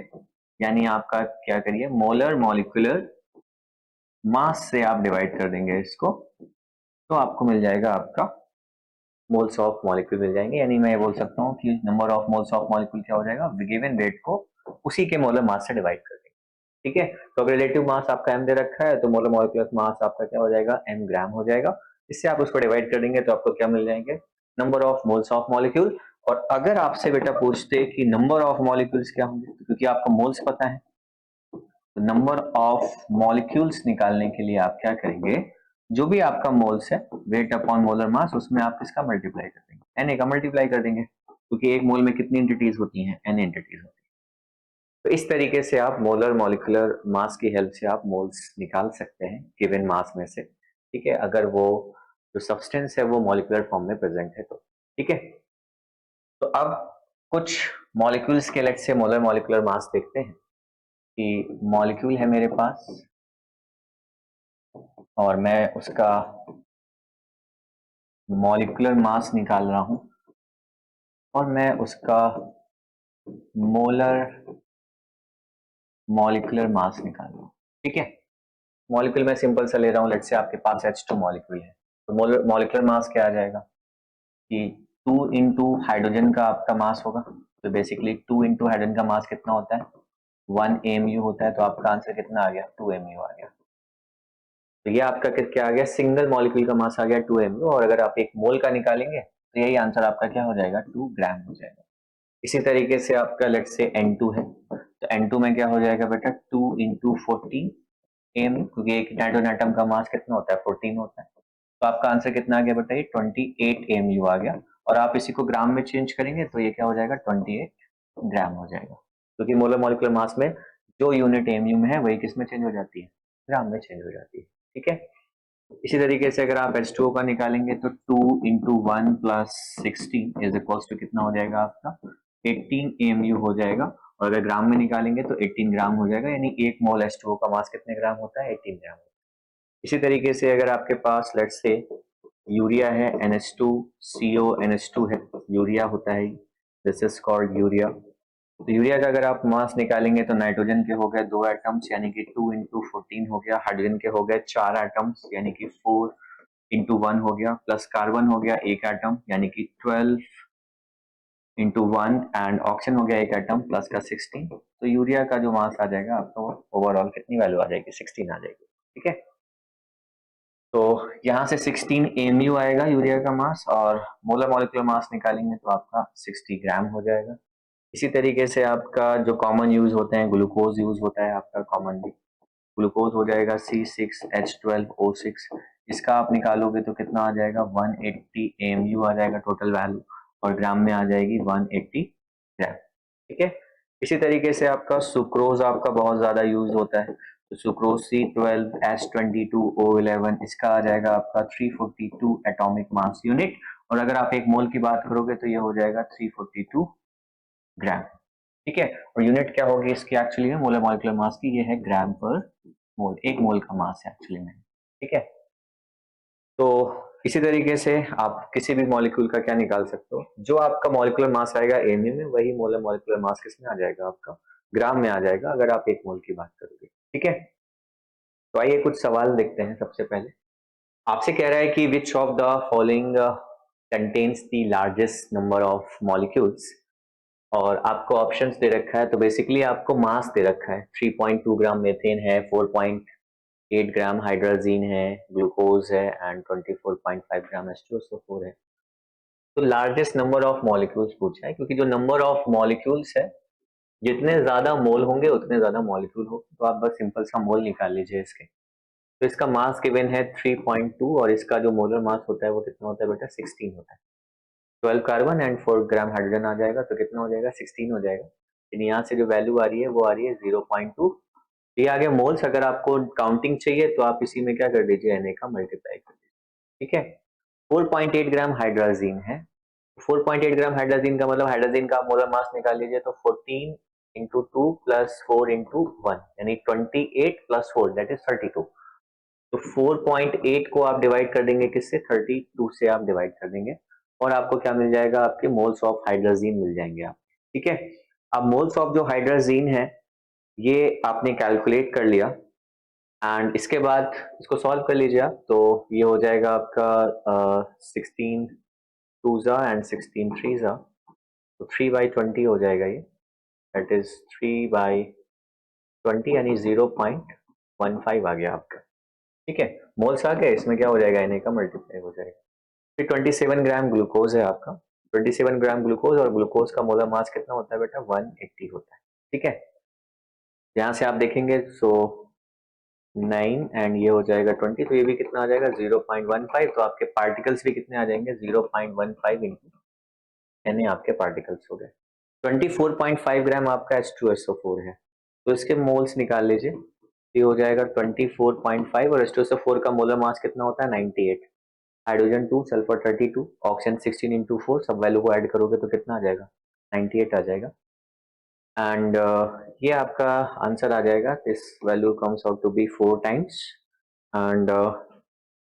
यानी आपका क्या करिए, मोलर मॉलिक्यूलर मास से आप डिवाइड कर देंगे इसको, तो आपको मिल जाएगा आपका मोल्स ऑफ मॉलिक्यूल मिल जाएंगे। यानी मैं ये बोल सकता हूँ कि number of moles of molecule क्या हो जाएगा, गिवन वेट को उसी के मोलर मास से डिवाइड कर देंगे, ठीक है। तो अगर रिलेटिव मास आपका m दे रखा है, तो मोलर मॉलिक्यूलर मास आपका क्या हो जाएगा, m ग्राम हो जाएगा। इससे आप उसको डिवाइड कर देंगे तो आपको क्या मिल जाएंगे, number of moles of molecule. और अगर आपसे बेटा पूछते कि नंबर ऑफ मॉलिक्यूल्स क्या होंगे, तो क्योंकि आपको मोल्स पता है, तो नंबर ऑफ मॉलिक्यूल्स निकालने के लिए आप क्या करेंगे, जो भी आपका मोल्स है, वेट अपॉन मोलर मास, उसमें आप किसका मल्टीप्लाई कर देंगे, Na का मल्टीप्लाई कर देंगे, क्योंकि एक मोल में कितनी एंटिटीज होती हैं, N एंटिटीज होती हैं। तो इस तरीके से आप मोलर मॉलिक्यूलर मास की हेल्प से आप मोल्स निकाल सकते हैं गिवन मास में से, ठीक है, अगर वो जो सब्सटेंस है वो मॉलिक्यूलर फॉर्म में प्रेजेंट है तो, ठीक है। तो अब कुछ मॉलिक्यूल्स के लेट से मोलर मॉलिक्यूलर मास देखते हैं कि मॉलिक्यूल है मेरे पास, और मैं उसका मॉलिक्यूलर मास निकाल रहा हूं, और मैं उसका मोलर मॉलिक्यूलर मास निकाल रहा हूं, ठीक है। मॉलिक्यूल में सिंपल सा ले रहा हूं, लेट्स से आपके पास H2 मॉलिक्यूल है, तो मॉलिक्यूलर मास क्या आ जाएगा कि 2 इंटू हाइड्रोजन का आपका मास होगा, तो बेसिकली 2 इंटू हाइड्रोजन का मास कितना होता है, 1 AMU होता है, तो आपका आंसर कितना आ गया, 2 AMU आ गया। तो ये आपका क्या आ गया, सिंगल मॉलिक्यूल का मास आ गया 2 AMU, और अगर आप एक मोल का निकालेंगे तो यही आंसर आपका क्या हो जाएगा, 2 ग्राम हो जाएगा। इसी तरीके से आपका लेट्स से N2 है, तो N2 में क्या हो जाएगा बेटा, 2 इंटू 14 AMU, क्योंकि एक नाइट्रोजन एटम का मास कितना होता है, 14 होता है, तो आपका आंसर कितना आ गया बेटा, ये 28 AMU आ गया। और आप इसी को ग्राम में चेंज करेंगे तो ये क्या हो जाएगा, 28 ग्राम हो जाएगा, क्योंकि मोलर मॉलिक्यूलर मास में जो यूनिट AMU में है वही किस में चेंज हो जाती है, ग्राम में चेंज हो जाती है, ठीक है। इसी तरीके से अगर आप H2O का निकालेंगे तो 2 into 1 plus 16 is equals to कितना हो जाएगा आपका, 18 AMU हो जाएगा, और अगर ग्राम में निकालेंगे तो 18 ग्राम हो जाएगा, यानी एक मोल H2O का मास कितने ग्राम होता है, 18 ग्राम। इसी तरीके से अगर आपके पास लेट्स से यूरिया है, NH2CO NH2 है, यूरिया होता है, दिस इज कॉल्ड यूरिया, तो यूरिया का अगर आप मास निकालेंगे तो नाइट्रोजन के हो गए 2 एटम्स यानी कि 2 इंटू 14 हो गया, हाइड्रोजन के हो गए 4 एटम्स यानी कि 4 इंटू 1 हो गया, प्लस कार्बन हो गया 1 एटम यानी कि 12 इंटू 1 एंड ऑक्सीजन हो गया 1 एटम प्लस का 16। तो यूरिया का जो मास आ जाएगा आपको ओवरऑल कितनी वैल्यू आ जाएगी, 16 आ जाएगी। ठीक है, तो यहाँ से 16 एमयू आएगा यूरिया का मास और मोलर मॉलिक्यूलर मास निकालेंगे तो आपका 60 ग्राम हो जाएगा। इसी तरीके से आपका जो कॉमन यूज होते हैं, ग्लूकोज यूज होता है आपका कॉमनली, ग्लूकोज हो जाएगा C6H12O6। इसका आप निकालोगे तो कितना आ जाएगा 180 एमयू आ जाएगा टोटल वैल्यू और ग्राम में आ जाएगी 180 ग्राम। ठीक है, इसी तरीके से आपका सुक्रोज आपका बहुत ज्यादा यूज होता है, तो सुक्रोज C12H22O11 इसका आ जाएगा आपका 342 एटॉमिक मास यूनिट और अगर आप एक मोल की बात करोगे तो ये हो जाएगा 342 ग्राम। ठीक है, और यूनिट क्या होगी इसकी एक्चुअली में मोलर मॉलिक्यूलर मास की, ये है ग्राम पर मोल, एक मोल का मास है एक्चुअली में। ठीक है, तो इसी तरीके से आप किसी भी मॉलिक्यूल का क्या निकाल सकते हो, जो आपका मॉलिक्यूलर मास आएगा एमयू में वही मोलर मॉलिक्यूलर मास किसमें आ जाएगा आपका ग्राम में आ जाएगा अगर आप एक मोल की बात करोगे। ठीक है, तो आइए कुछ सवाल देखते हैं। सबसे पहले आपसे कह रहा है कि which of the following contains the largest number of molecules, और आपको ऑप्शंस दे रखा है, तो बेसिकली आपको मास दे रखा है 3.2 ग्राम मेथेन है, 4.8 ग्राम हाइड्रोजीन है, ग्लूकोज है एंड 24.5 ग्राम H2SO4 है। तो लार्जेस्ट नंबर ऑफ मॉलिक्यूल्स पूछा है क्योंकि जो नंबर ऑफ मॉलिक्यूल्स है जितने ज्यादा मोल होंगे उतने ज्यादा मॉलिक्यूल हो, तो आप बस सिंपल सा मोल निकाल लीजिए इसके। तो इसका मास गिवन है 3.2 और इसका जो मोलर मास होता है वो कितना होता है बेटा 16 होता है। 12 कार्बन एंड 4 ग्राम हाइड्रोजन आ जाएगा तो कितना हो जाएगा 16 हो जाएगा। लेकिन यहाँ से जो वैल्यू आ रही है वो आ रही है 0.2। ये आगे मोल्स, अगर आपको काउंटिंग चाहिए तो आप इसी में क्या कर दीजिए Na का मल्टीप्लाई कर दीजिए। ठीक है, 4.8 ग्राम हाइड्रोजीन है, 4.8 ग्राम हाइड्रोजीन का मतलब हाइड्रोजीन का आप मोलर मास निकाल लीजिए तो 14 इंटू 2 प्लस 4 इंटू 1 यानी 28 प्लस 4 दैट इज 32। तो 4.8 को आप डिवाइड कर देंगे किससे, 32 से आप डिवाइड कर देंगे और आपको क्या मिल जाएगा, आपके मोल्स ऑफ हाइड्रोजीन मिल जाएंगे आप। ठीक है, अब मोल्स ऑफ जो हाइड्रोजीन है ये आपने कैलकुलेट कर लिया एंड इसके बाद इसको सॉल्व कर लीजिए आप, तो ये हो जाएगा आपका 16 टू जा एंड 16 थ्री जा, तो 3/20 हो जाएगा ये, दैट इज 3/20 यानी 0.15 आ गया आपका। ठीक है, मोल्स आ गए, इसमें क्या हो जाएगा Na का मल्टीप्लाई हो जाएगा। फिर 27 ग्राम ग्लूकोज है आपका, 27 ग्राम ग्लूकोज और ग्लूकोज का मोलर मास कितना होता है बेटा 180 होता है। ठीक है, यहाँ से आप देखेंगे सो 9 एंड ये हो जाएगा 20, तो ये भी कितना आ जाएगा 0.15। तो आपके पार्टिकल्स भी कितने आ जाएंगे 0.15 इंटू Na आपके पार्टिकल्स हो गए। 24.5 ग्राम आपका H2SO4 है, तो इसके मोल्स निकाल लीजिए। ये हो जाएगा 24.5 और H2SO4 का मोलर मास कितना होता है 98, हाइड्रोजन 2 सल्फर 32 ऑक्सीजन 16 इंटू 4, सब वैल्यू को ऐड करोगे तो कितना आ जाएगा 98 आ जाएगा एंड ये आपका आंसर आ जाएगा। This value comes out to be 4 times and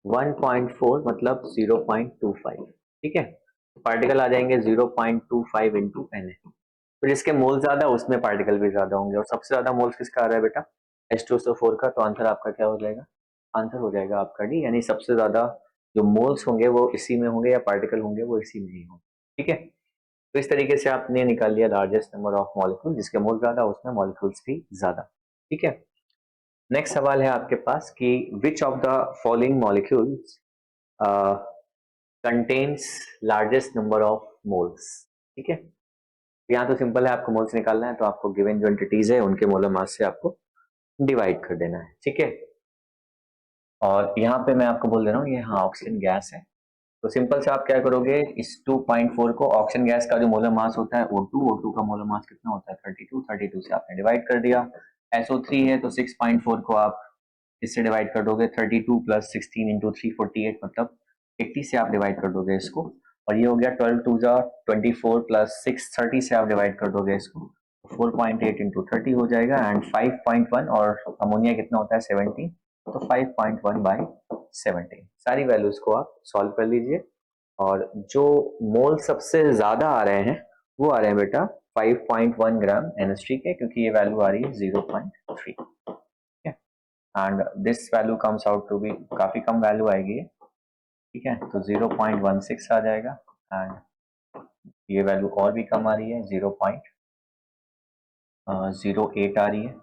1.4 मतलब 0.25। ठीक है, पार्टिकल आ जाएंगे 0.25 इंटू Na। फिर इसके मोल ज्यादा उसमें पार्टिकल भी ज्यादा होंगे और सबसे ज्यादा मोल्स किसका आ रहा है बेटा H2SO4 का, तो आंसर आपका क्या हो जाएगा, आंसर हो जाएगा आपका डी, यानी सबसे ज्यादा जो मोल्स होंगे वो इसी में होंगे या पार्टिकल होंगे वो इसी में ही होंगे। ठीक है, तो इस तरीके से आपने निकाल लिया लार्जेस्ट नंबर ऑफ मॉलिक्यूल, जिसके मोल ज्यादा उसमें मॉलिक्यूल्स भी ज्यादा। ठीक है, नेक्स्ट सवाल है आपके पास कि which of the following molecules contains largest number of moles. ठीक है, यहाँ तो सिंपल है, आपको मोल्स निकालना है तो आपको गिवन जो एंटिटीज है उनके मोलर मास से आपको डिवाइड कर देना है। ठीक है, और यहाँ पे मैं आपको बोल दे रहा हूँ ये हाँ ऑक्सीजन गैस है, तो सिंपल से आप क्या करोगे, इस 2.4 को ऑक्सीजन गैस का जो मोलर मास होता है O2 का मोलर मास कितना होता है 32 से आपने डिवाइड कर दिया। SO3 है तो 6.4 को आप इससे डिवाइड कर दोगे, 32 प्लस 16 इंटू 348 मतलब 80 से आप डिवाइड कर दोगे इसको, और ये हो गया 12 टू जा 24 प्लस 6 30 से आप डिवाइड कर दोगे इसको, 4.8 इंटू 30 हो जाएगा एंड 5.1 और अमोनिया कितना होता है 17, तो 5.1/17। सारी वैल्यूज को आप सॉल्व कर लीजिए और जो मोल सबसे ज्यादा आ रहे हैं वो आ रहे हैं बेटा 5.1 ग्राम NH3 के, क्योंकि ये वैल्यू आ रही है 0.3। ठीक है, and this value comes out to be, काफी कम वैल्यू आएगी, ठीक है, तो 0.16 आ जाएगा। एंड ये वैल्यू और भी कम आ रही है, 0.08 आ रही है,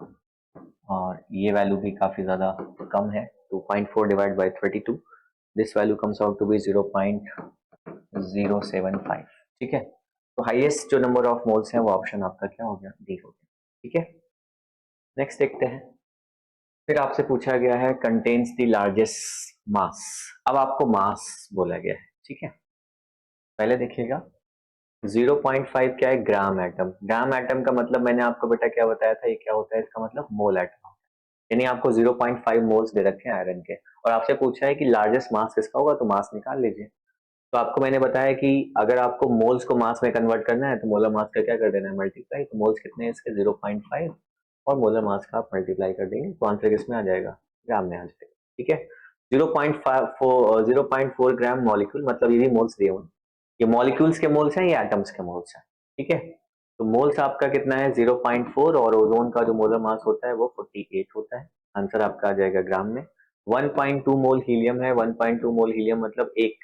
और ये वैल्यू भी काफी ज्यादा कम है, 2.4 divide by 32, this value comes out to be 0.075। ठीक है, तो हाईएस्ट जो नंबर ऑफ मोल्स है वो ऑप्शन आपका क्या हो गया, डी हो गया। ठीक है, नेक्स्ट देखते हैं। फिर आपसे पूछा गया है कंटेन्स द लार्जेस्ट मास, अब आपको मास बोला गया है। ठीक है, पहले देखिएगा 0.5 क्या है, ग्राम एटम। ग्राम एटम का मतलब मैंने आपको बेटा क्या बताया था, ये क्या होता है, इसका मतलब मोल एटम, यानी आपको 0.5 मोल्स दे रखे हैं आयरन के, और आपसे पूछा है कि लार्जेस्ट मास किसका होगा, तो मास निकाल लीजिए। तो आपको मैंने बताया कि अगर आपको मोल्स को मास में कन्वर्ट करना है तो मोलर मास का क्या कर देना है, मल्टीप्लाई। तो मोल्स कितने हैं इसके, 0.5, और मोलर मास का आप मल्टीप्लाई कर देंगे तो आंसर किसमें आ जाएगा, ग्राम में आ जाएगा। ठीक है, 0.4 ग्राम मॉलिक्यूल, मतलब ये भी मोल्स दिए हुए, ये मॉलिक्यूल्स के मोल्स हैं, ये एटम्स के मोल्स हैं। ठीक है, तो मोल्स आपका कितना है 0.4, और ओजोन का जो मोलर मास होता है वो 48 होता है। आंसर आपका आ जाएगा ग्राम में। 1.2 मोल हीलियम है, 1.2 मोल हीलियम मतलब एक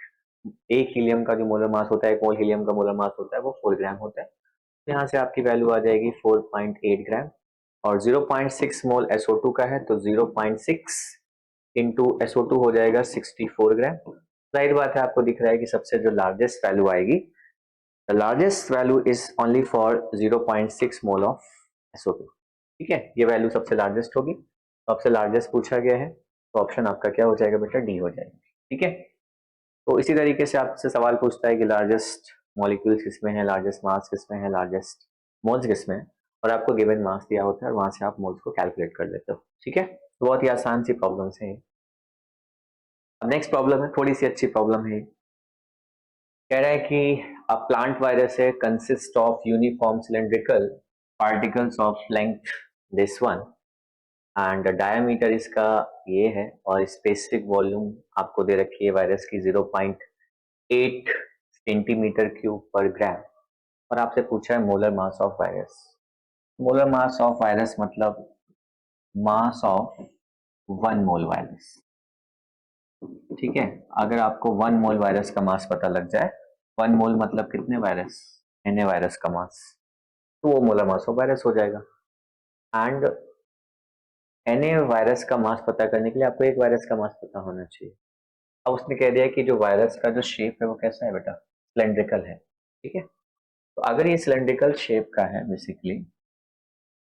हीलियम का जो मोलर मास होता है, एक मोल हीलियम का मोलर मास होता है वो 4 ग्राम होता है। तो यहाँ से आपकी वैल्यू आ जाएगी 4.8 ग्राम। और 0.6 मोल SO2 का है, तो 0.6 इंटू SO2 हो जाएगा 64 ग्राम। जाहिर बात है, आपको दिख रहा है कि सबसे जो लार्जेस्ट वैल्यू आएगी, the largest value is only for 0.6 mole of SO2। ठीक है, ये वैल्यू सबसे लार्जेस्ट होगी, सबसे लार्जेस्ट पूछा गया है, तो ऑप्शन आपका क्या हो जाएगा बेटा, डी हो जाएगा। ठीक है, तो इसी तरीके से आपसे सवाल पूछता है कि लार्जेस्ट मॉलिक्यूल्स किसमें है, लार्जेस्ट मास किसमें है, लार्जेस्ट मोल्स किसमें है, और आपको गिवन मास दिया होता है और वहां से आप मोल्स को कैलकुलेट कर लेते हो। ठीक है, तो बहुत ही आसान सी प्रॉब्लम है। अब नेक्स्ट प्रॉब्लम है, थोड़ी सी अच्छी प्रॉब्लम है। कह रहा है कि अ प्लांट वायरस है consist of uniform cylindrical particles of length this one, and diameter इसका ये है, और स्पेसिफिक वॉल्यूम आपको दे रखी है वायरस की 0.8 सेंटीमीटर क्यूब पर ग्राम, और आपसे पूछा है molar mass of virus. Molar mass of virus मतलब मास ऑफ 1 मोल वायरस। ठीक है, अगर आपको 1 मोल वायरस का मास पता लग जाए, 1 मोल मतलब कितने वायरस, Na वायरस का मास, तो वो मोलर मास ऑफ वायरस हो जाएगा। एंड Na वायरस का मास पता करने के लिए आपको एक वायरस का मास पता होना चाहिए। अब उसने कह दिया कि जो वायरस का जो शेप है वो कैसा है बेटा, सिलेंड्रिकल है। ठीक है, तो अगर ये सिलेंड्रिकल शेप का है बेसिकली,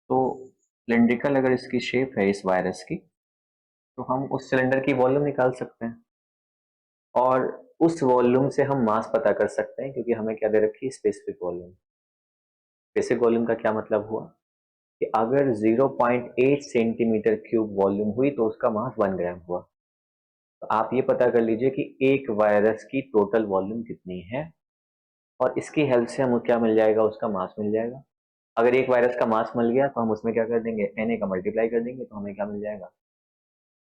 तो सिलेंड्रिकल अगर इसकी शेप है इस वायरस की, तो हम उस सिलेंडर की वॉल्यूम निकाल सकते हैं, और उस वॉल्यूम से हम मास पता कर सकते हैं, क्योंकि हमें क्या दे रखी है, स्पेसिफिक वॉल्यूम। बेसिक वॉल्यूम का क्या मतलब हुआ कि अगर 0.8 सेंटीमीटर क्यूब वॉल्यूम हुई तो उसका मास 1 ग्राम हुआ। तो आप ये पता कर लीजिए कि एक वायरस की टोटल वॉल्यूम कितनी है, और इसकी हेल्प से हमें क्या मिल जाएगा, उसका मास मिल जाएगा। अगर एक वायरस का मास मिल गया तो हम उसमें क्या कर देंगे, Na का मल्टीप्लाई कर देंगे, तो हमें क्या मिल जाएगा,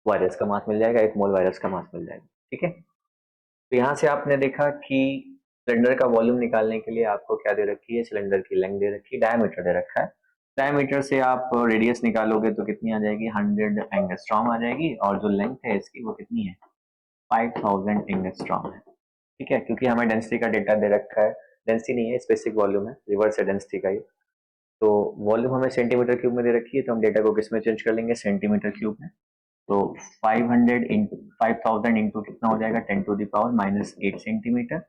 वायरस का मास मिल जाएगा, 1 मोल वायरस का मास मिल जाएगा। ठीक है, तो यहाँ से आपने देखा कि सिलेंडर का वॉल्यूम निकालने के लिए आपको क्या दे रखी है, सिलेंडर की लेंथ दे रखी है, डायमीटर दे रखा है। डायमीटर से आप रेडियस निकालोगे तो कितनी आ जाएगी, 100 एंगस्ट्रॉम आ जाएगी, और जो लेंथ है इसकी वो कितनी है, 5000 एंगस्ट्रॉम है। ठीक है, क्योंकि हमें डेंसिटी का डेटा दे रखा है, डेंसिटी नहीं है, स्पेसिफिक वॉल्यूम है, रिवर्स है डेंसिटी का ये। तो वॉल्यूम हमें सेंटीमीटर क्यूब में दे रखी है, तो हम डेटा को किस में चेंज कर लेंगे, सेंटीमीटर क्यूब में। तो 500 इंटू 5000 इंटू कितना हो जाएगा, 10⁻⁻8 सेंटीमीटर,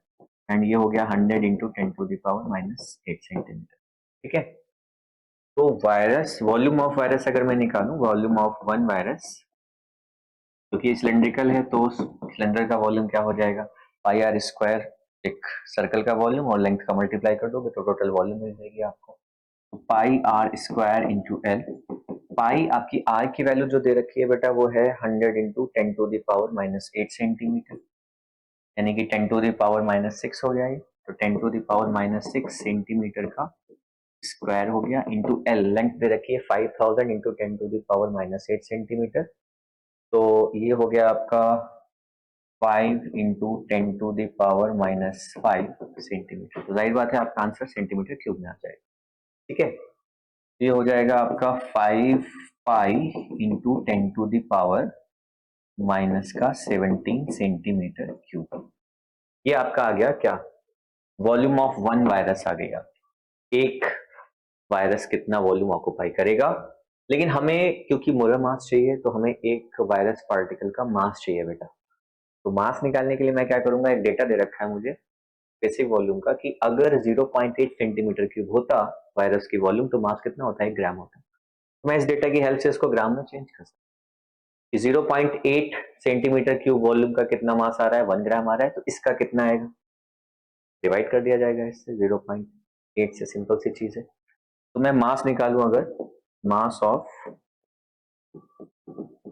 एंड ये हो गया 100 इंटू 10⁻⁻8 सेंटीमीटर। ठीक है, तो वायरस, वॉल्यूम ऑफ वायरस अगर मैं निकालूं, वॉल्यूम ऑफ वन वायरस, क्योंकि सिलेंड्रिकल है तो सिलेंडर का वॉल्यूम क्या हो जाएगा, पाई आर स्क्वायर, एक सर्कल का वॉल्यूम और लेंथ का मल्टीप्लाई कर दोगे तो टोटल वॉल्यूम मिल जाएगी आपको। तो पाई आर स्क्वायर इंटू एल, पाई आपकी आर की वैल्यू जो दे रखी है बेटा वो है 100 इंटू 10⁻⁻8 सेंटीमीटर, यानी कि 10⁻⁻6 हो जाएगी। तो 10⁻⁻6 सेंटीमीटर का स्क्वायर हो गया, इंटू एल, लेंथ दे रखी है 5000 इंटू 10⁻⁻8 सेंटीमीटर, तो ये हो गया आपका 5 इंटू 10⁻⁻5 सेंटीमीटर। तो जाहिर बात है आपका आंसर सेंटीमीटर क्यूब में आ जाएगा। ठीक है, ये हो जाएगा आपका 5 पाई इंटू 10⁻⁻17 सेंटीमीटर क्यूब। ये आपका आ गया क्या, वॉल्यूम ऑफ वन वायरस आ गया। एक वायरस कितना वॉल्यूम ऑक्युपाई करेगा, लेकिन हमें क्योंकि मोलर मास चाहिए तो हमें एक वायरस पार्टिकल का मास चाहिए बेटा। तो मास निकालने के लिए मैं क्या करूंगा, एक डेटा दे रखा है मुझे बेसिक वॉल्यूम का कि अगर 0.8 सेंटीमीटर क्यूब होता वायरस की वॉल्यूम तो मास कितना होता है, 1 ग्राम होता है। तो मैं इस डेटा की हेल्प से इसको ग्राम में चेंज कर सकता हूँ। 0.8 सेंटीमीटर क्यूब वॉल्यूम का कितना मास आ रहा है, 1 ग्राम आ रहा है, तो इसका कितना आएगा, डिवाइड कर दिया जाएगा इससे 0.8 से, सिंपल सी चीज है। तो मैं मास निकालूं अगर, mass of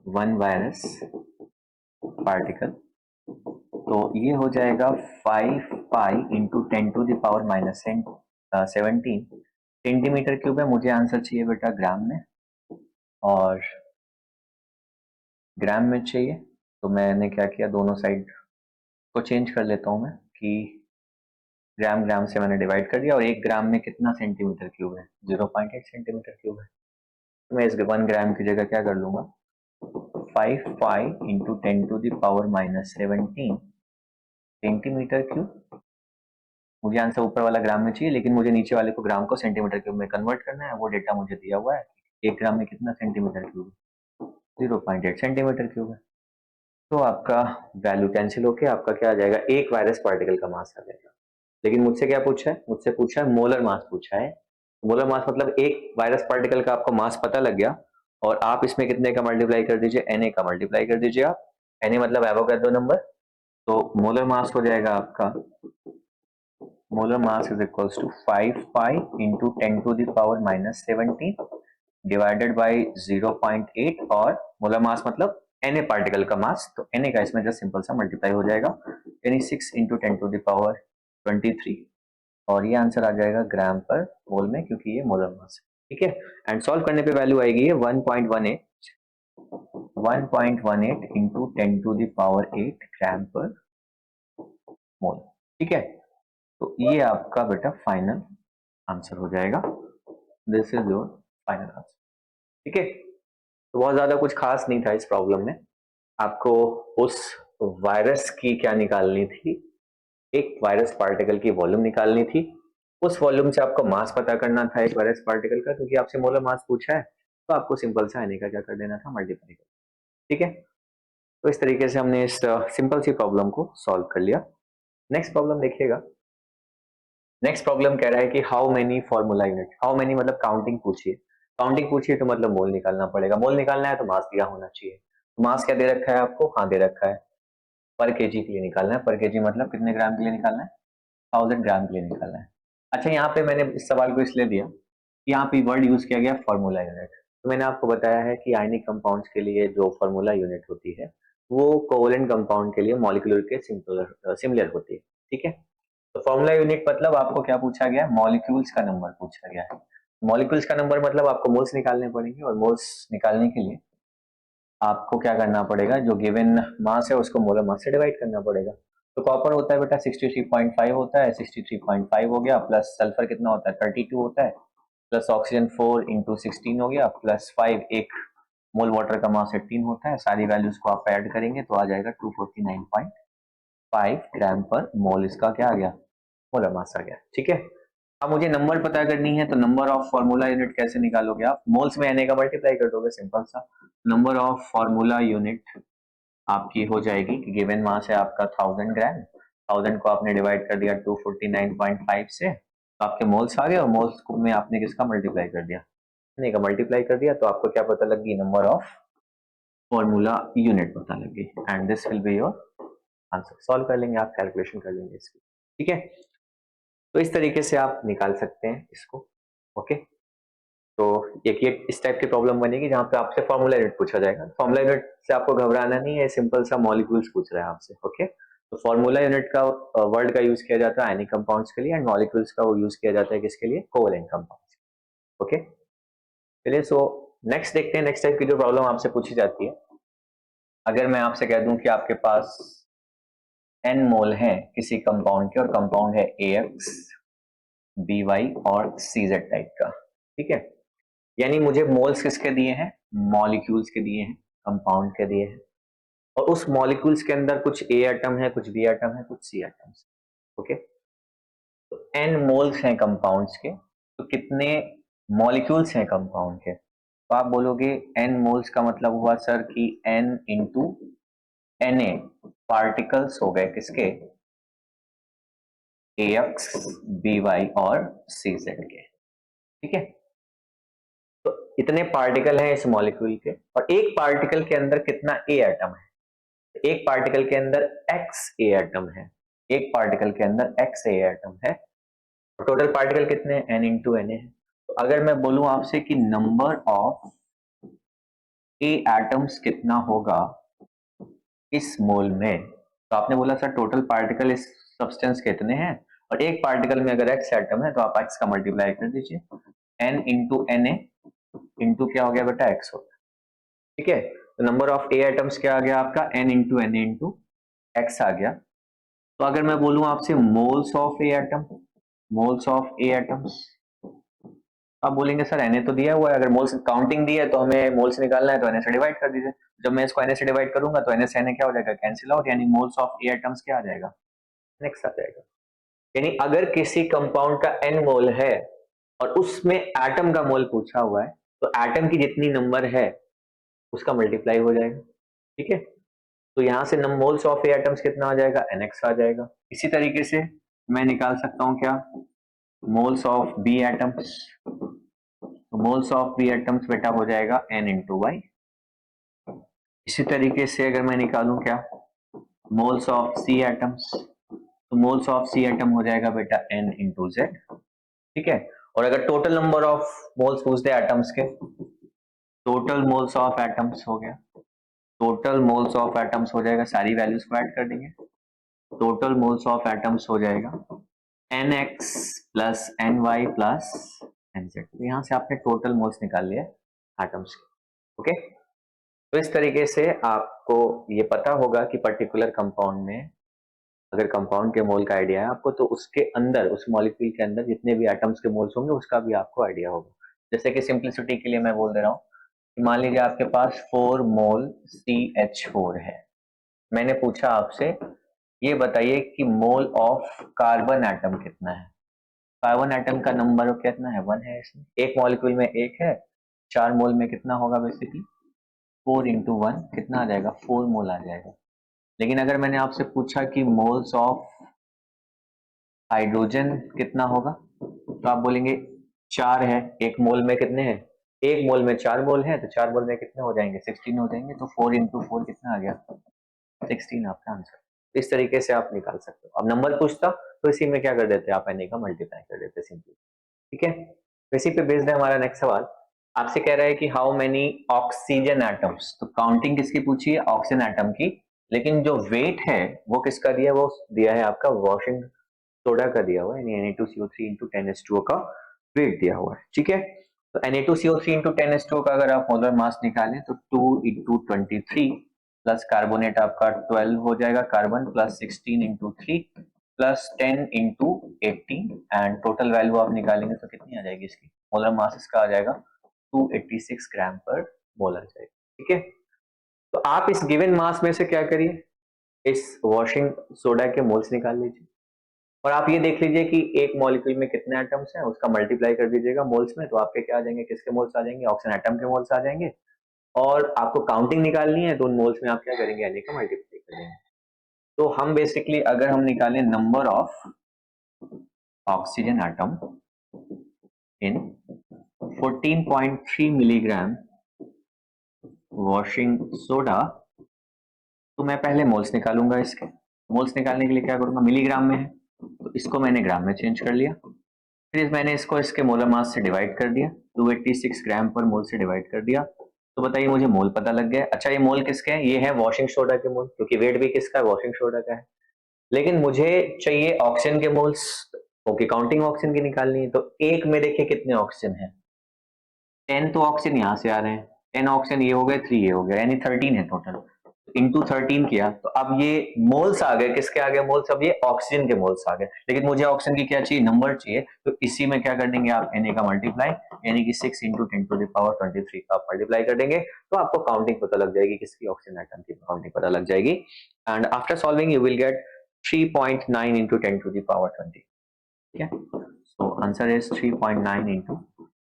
one virus particle, तो ये हो जाएगा 5 पाई इंटू 10⁻⁻17 सेंटीमीटर क्यूब है। मुझे आंसर चाहिए बेटा ग्राम में, और ग्राम में चाहिए तो मैंने क्या किया, दोनों साइड को चेंज कर लेता हूं मैं कि ग्राम ग्राम से मैंने डिवाइड कर दिया, और 1 ग्राम में कितना सेंटीमीटर क्यूब है, 0.8 सेंटीमीटर क्यूब है। तो मैं इस 1 ग्राम की जगह क्या कर लूंगा, 5 पाई इंटू 10⁻⁻17 सेंटीमीटर क्यूब। मुझे आंसर ऊपर वाला ग्राम में चाहिए, लेकिन मुझे नीचे वाले को ग्राम को सेंटीमीटर क्यूब में कन्वर्ट करना है। वो डेटा मुझे दिया हुआ है, 1 ग्राम में कितना सेंटीमीटर क्यूब है, 0.8 सेंटीमीटर क्यूब है। तो आपका वैल्यू कैंसिल होके आपका क्या आ जाएगा, एक वायरस पार्टिकल का मास आ जाएगा। लेकिन मुझसे क्या पूछा है, मुझसे पूछा है मोलर मास पूछा है। मोलर मास मतलब एक वायरस पार्टिकल का आपको मास पता लग गया, और आप इसमें कितने का मल्टीप्लाई कर दीजिए, Na का मल्टीप्लाई कर दीजिए आप। Na मतलब एवोगैड्रो नंबर। तो मोलर मास हो जाएगा आपका, molar mass is equals to 5 pi into 10⁻⁻17 divided by 0.8, और मोलर मास मतलब Na पार्टिकल का मास, तो Na का इसमें जस्ट सिंपल सा मल्टीप्लाई हो जाएगा, यानी 6 इंटू 10⁻23, और ये आंसर आ जाएगा ग्राम पर मोल में, क्योंकि ये मोलर मास है। ठीक है, एंड सॉल्व करने पे वैल्यू आएगी ये 1.18 इंटू 10⁸ ग्राम पर मोल। ठीक है, तो ये आपका बेटा फाइनल आंसर हो जाएगा। This is your final answer. ठीक है, तो बहुत ज्यादा कुछ खास नहीं था इस प्रॉब्लम में। आपको उस वायरस की क्या निकालनी थी, एक वायरस पार्टिकल की वॉल्यूम निकालनी थी। उस वॉल्यूम से आपको मास पता करना था एक वायरस पार्टिकल का, क्योंकि आपसे मोलर मास पूछा है, तो आपको सिंपल सा Na का क्या कर देना था, मल्टीप्लाई कर। ठीक है, तो इस तरीके से हमने इस सिंपल सी प्रॉब्लम को सॉल्व कर लिया। नेक्स्ट प्रॉब्लम देखिएगा। नेक्स्ट प्रॉब्लम कह रहा है कि how many formula unit, how many मतलब काउंटिंग पूछिए। काउंटिंग पूछिए तो मतलब मोल निकालना पड़ेगा, मोल निकालना है तो मास दिया होना चाहिए। तो मास क्या दे रखा है आपको, हाँ दे रखा है, पर केजी के लिए निकालना है। पर केजी मतलब कितने ग्राम के लिए निकालना है, 1000 ग्राम के लिए निकालना है। अच्छा, यहाँ पे मैंने इस सवाल को इसलिए दिया कि यहाँ पे वर्ड यूज किया गया फॉर्मूला यूनिट। तो मैंने आपको बताया है कि आयनिक कंपाउंड्स के लिए जो फॉर्मूला यूनिट होती है वो कोवलेंट कंपाउंड के लिए मॉलिक्यूलर के सिमिलर होती है। ठीक है, तो फॉर्मूला यूनिट मतलब आपको क्या पूछा गया है, मॉलिक्यूल्स का नंबर पूछा गया है। मॉलिक्यूल्स का नंबर मतलब आपको मोल्स निकालने पड़ेंगे, और मोल्स निकालने के लिए आपको क्या करना पड़ेगा, जो गिवन मास है उसको मोलर मास से डिवाइड करना पड़ेगा। तो कॉपर होता है बेटा 63.5 होता है, 63.5 हो गया, प्लस सल्फर कितना होता है 32 होता है, प्लस ऑक्सीजन 4 इंटू 16 हो गया, प्लस 5, एक मोल वाटर का मास 18 होता है। सारी वैल्यूज को आप ऐड करेंगे तो आ जाएगा 249.5 ग्राम पर मोल। इसका क्या आ गया, मोलर मास आ गया। ठीक है, अब मुझे नंबर पता करनी है, तो नंबर ऑफ फॉर्मूला यूनिट कैसे निकालोगे आप, मोल्स में Na का मल्टीप्लाई कर दोगे, सिंपल सा। नंबर ऑफ फॉर्मूला यूनिट आपकी हो जाएगी कि गिवन मास है आपका 1000 ग्राम, 1000 को आपने डिवाइड कर दिया 249.5 से, तो आपके मोल्स आ गए, और मोल्स में आपने किसका मल्टीप्लाई कर दिया, Na का मल्टीप्लाई कर दिया, तो आपको क्या पता लग गई, नंबर ऑफ फॉर्मूला यूनिट पता लग गई, and this will be your answer. Solve कर लेंगे आप, कैलकुलेशन कर लेंगे इसकी। ठीक है, तो इस तरीके से आप निकाल सकते हैं इसको। ओके, तो एक ये इस टाइप की प्रॉब्लम बनेगी जहां पे आपसे फॉर्मूला यूनिट पूछा जाएगा। फॉर्मूला यूनिट से आपको घबराना नहीं है, सिंपल सा मॉलिक्यूल्स पूछ रहा है आपसे। ओके, तो फॉर्मूला यूनिट का वर्ड का यूज किया जाता है आयनिक कंपाउंड्स के लिए, एंड मॉलिक्यूल्स का वो यूज किया जाता है किसके लिए, कोवलेंट कंपाउंड्स। ओके, चलिए, सो नेक्स्ट देखते हैं। नेक्स्ट टाइप की जो प्रॉब्लम आपसे पूछी जाती है, अगर मैं आपसे कह दूं कि आपके पास n मोल है किसी कंपाउंड के और कंपाउंड है AX, BY और CZ टाइप का, ठीक है। यानी मुझे मोल्स किसके दिए हैं, मॉलिक्यूल्स के दिए हैं, कंपाउंड के दिए हैं, और उस मॉलिक्यूल्स के अंदर कुछ A एटम है, कुछ B एटम है, कुछ C एटम्स, ओके। तो n मोल्स हैं कंपाउंड्स के, तो कितने मॉलिक्यूल्स हैं कंपाउंड के, तो आप बोलोगे n मोल्स का मतलब हुआ सर कि n इंटू Na पार्टिकल्स हो गए किसके, AX, BY और CZ के, ठीक है। तो इतने पार्टिकल हैं इस मॉलिक्यूल के, और एक पार्टिकल के अंदर कितना A एटम है, एक पार्टिकल के अंदर X A एटम है, एक पार्टिकल के अंदर X A एटम है, टोटल पार्टिकल कितने हैं, n इंटू Na है। तो अगर मैं बोलूं आपसे कि नंबर ऑफ A एटम्स कितना होगा इस मोल में, तो आपने बोला सर टोटल पार्टिकल इस सब्सटेंस कितने हैं, और एक पार्टिकल में अगर X एटम है तो आप X का मल्टीप्लाई कर दीजिए, n इंटू Na इंटू क्या हो गया बेटा X हो गया, ठीक है। तो नंबर ऑफ A एटम्स क्या आ गया आपका, n into Na into X आ गया। तो अगर मैं बोलूं आपसे moles of A atom, moles of A atoms, आप बोलेंगे सर Na तो दिया हुआ है, अगर मोल्स काउंटिंग दी है तो हमें मोल्स निकालना है तो Na से डिवाइड कर दीजिए। जब मैं इसको Na से डिवाइड करूंगा तो Na से Na क्या हो जाएगा, कैंसिल आउट, यानी मोल्स ऑफ ए एटम्स क्या आ जाएगा, नेक्स्ट आ जाएगा। यानी अगर किसी कंपाउंड का n मोल है और उसमें एटम का मोल पूछा हुआ है, तो एटम की जितनी नंबर है उसका मल्टीप्लाई हो जाएगा, ठीक है। तो यहां से मोल्स ऑफ ए एटम्स कितना आ जाएगा, NX आ जाएगा। इसी तरीके से मैं निकाल सकता हूं क्या, मोल्स ऑफ बी एटम्स, तो मोल्स ऑफ बी एटम्स बेटा हो जाएगा n इंटू वाई। इसी तरीके से अगर मैं निकालूं क्या, मोल्स ऑफ सी एटम्स, तो मोल्स ऑफ सी एटम हो जाएगा बेटा n इंटू जेड, ठीक है। और अगर टोटल नंबर ऑफ मोल्स पूछ दे एटम्स के, टोटल मोल्स ऑफ एटम्स हो गया, टोटल मोल्स ऑफ एटम्स हो जाएगा, सारी वैल्यूज को ऐड कर देंगे, टोटल मोल्स ऑफ एटम्स हो जाएगा nx plus ny plus nz। तो यहां से आपने टोटल मोल्स निकाल लिया एटम्स के, ओके। तो इस तरीके से आपको ये पता होगा कि पर्टिकुलर कंपाउंड में अगर कंपाउंड के मोल का आइडिया है आपको, तो उसके अंदर, उस मॉलिक्यूल के अंदर जितने भी एटम्स के मोल्स होंगे उसका भी आपको आइडिया होगा। जैसे कि सिंप्लिसिटी के लिए मैं बोल दे रहा हूँ कि मान लीजिए आपके पास 4 मोल CH4 है, मैंने पूछा आपसे ये बताइए कि मोल ऑफ कार्बन एटम कितना है, कार्बन एटम का नंबर कितना है, 1 है, इसमें एक मॉलिक्यूल में एक है, 4 मोल में कितना होगा बेसिकली 4 इंटू 1 कितना आ जाएगा, 4 मोल आ जाएगा। लेकिन अगर मैंने आपसे पूछा कि मोल्स ऑफ हाइड्रोजन कितना होगा, तो आप बोलेंगे 4 है, एक मोल में कितने हैं, एक मोल में 4 मोल है, तो 4 मोल में कितने हो जाएंगे, 16 हो जाएंगे। तो 4 इंटू 4 कितना आ गया, 16 आपका आंसर। इस तरीके से आप निकाल सकते हो। अब नंबर पूछता तो इसी में क्या कर देते आप, Na का मल्टीप्लाई कर देते सिंपली, ठीक है। तो इसी पे बेस्ड है हमारा नेक्स्ट सवाल। आपसे कह रहा है कि हाउ मेनी ऑक्सीजन एटम्स, तो काउंटिंग किसकी पूछी है, ऑक्सीजन एटम की, लेकिन जो वेट है वो किसका दिया है, वो दिया है आपका वॉशिंग सोडा का दिया हुआ है, यानी Na2CO3 इंटू 10H2O का वेट दिया हुआ है, ठीक है। तो Na2CO3 इंटू 10H2O का अगर आप मोलर मास निकालें तो 2 इंटू 23 प्लस कार्बोनेट आपका 12 हो जाएगा, carbon plus 16 into 3 plus 10 into 18, and total value आप निकालेंगे तो कितनी आ जाएगी इसकी, मोलर मास इसका आ जाएगा 286 ग्राम पर मोल आ जाएगा, ठीक है। तो आप इस गिवन मास में से क्या करिए, इस वॉशिंग सोडा के मोल्स निकाल लीजिए, और आप ये देख लीजिए कि एक मॉलिक्यूल में कितने एटम्स हैं, उसका मल्टीप्लाई कर दीजिएगा मोल्स में, तो आपके क्या आ जाएंगे, किसके मोल्स आ जाएंगे, ऑक्सीजन एटम के मोल्स आ जाएंगे। और आपको काउंटिंग निकालनी है तो उन मोल्स में आप क्या करेंगे, Na का मल्टीप्लाई कर देंगे। तो हम बेसिकली अगर हम निकालें number of oxygen atom in 14.3 milligram washing soda, तो मैं पहले मोल्स निकालूंगा। इसके मोल्स निकालने के लिए क्या करूंगा, मिलीग्राम में है तो इसको मैंने ग्राम में चेंज कर लिया, फिर मैंने इसको इसके मोलर मास से डिवाइड कर दिया, 286 ग्राम पर मोल से डिवाइड कर दिया। तो बताइए मुझे मोल पता लग गया। अच्छा ये मोल किसके हैं, ये है वॉशिंग सोडा के मोल, क्योंकि वेट भी किसका है, वॉशिंग सोडा का है। लेकिन मुझे चाहिए ऑक्सीजन के मोल्स, ओके, काउंटिंग ऑक्सीजन की निकालनी है। तो एक में देखिए कितने ऑक्सीजन है, 10 तो ऑक्सीजन यहाँ से आ रहे हैं, 10 ऑक्सीजन ये हो गए, 3 ये हो गया, यानी 13 है टोटल। तो इंटू 13 किया तो अब ये मोल्स आ गए, किसके आ गए मोल्स, अब ये ऑक्सीजन के मोल्स आ गए, लेकिन मुझे ऑक्सीजन की क्या चाहिए, नंबर चाहिए, तो इसी में क्या कर देंगे आप, Na का मल्टीप्लाई, यानी कि 6 इंटू 10⁻23 का आप मल्टीप्लाई कर देंगे, तो आपको काउंटिंग पता लग जाएगी, किसकी, ऑक्सीजन एटम की काउंटिंग पता लग जाएगी। And after solving you will gate 3.9 into 10⁻20, ठीक है, so answer is 3.9 into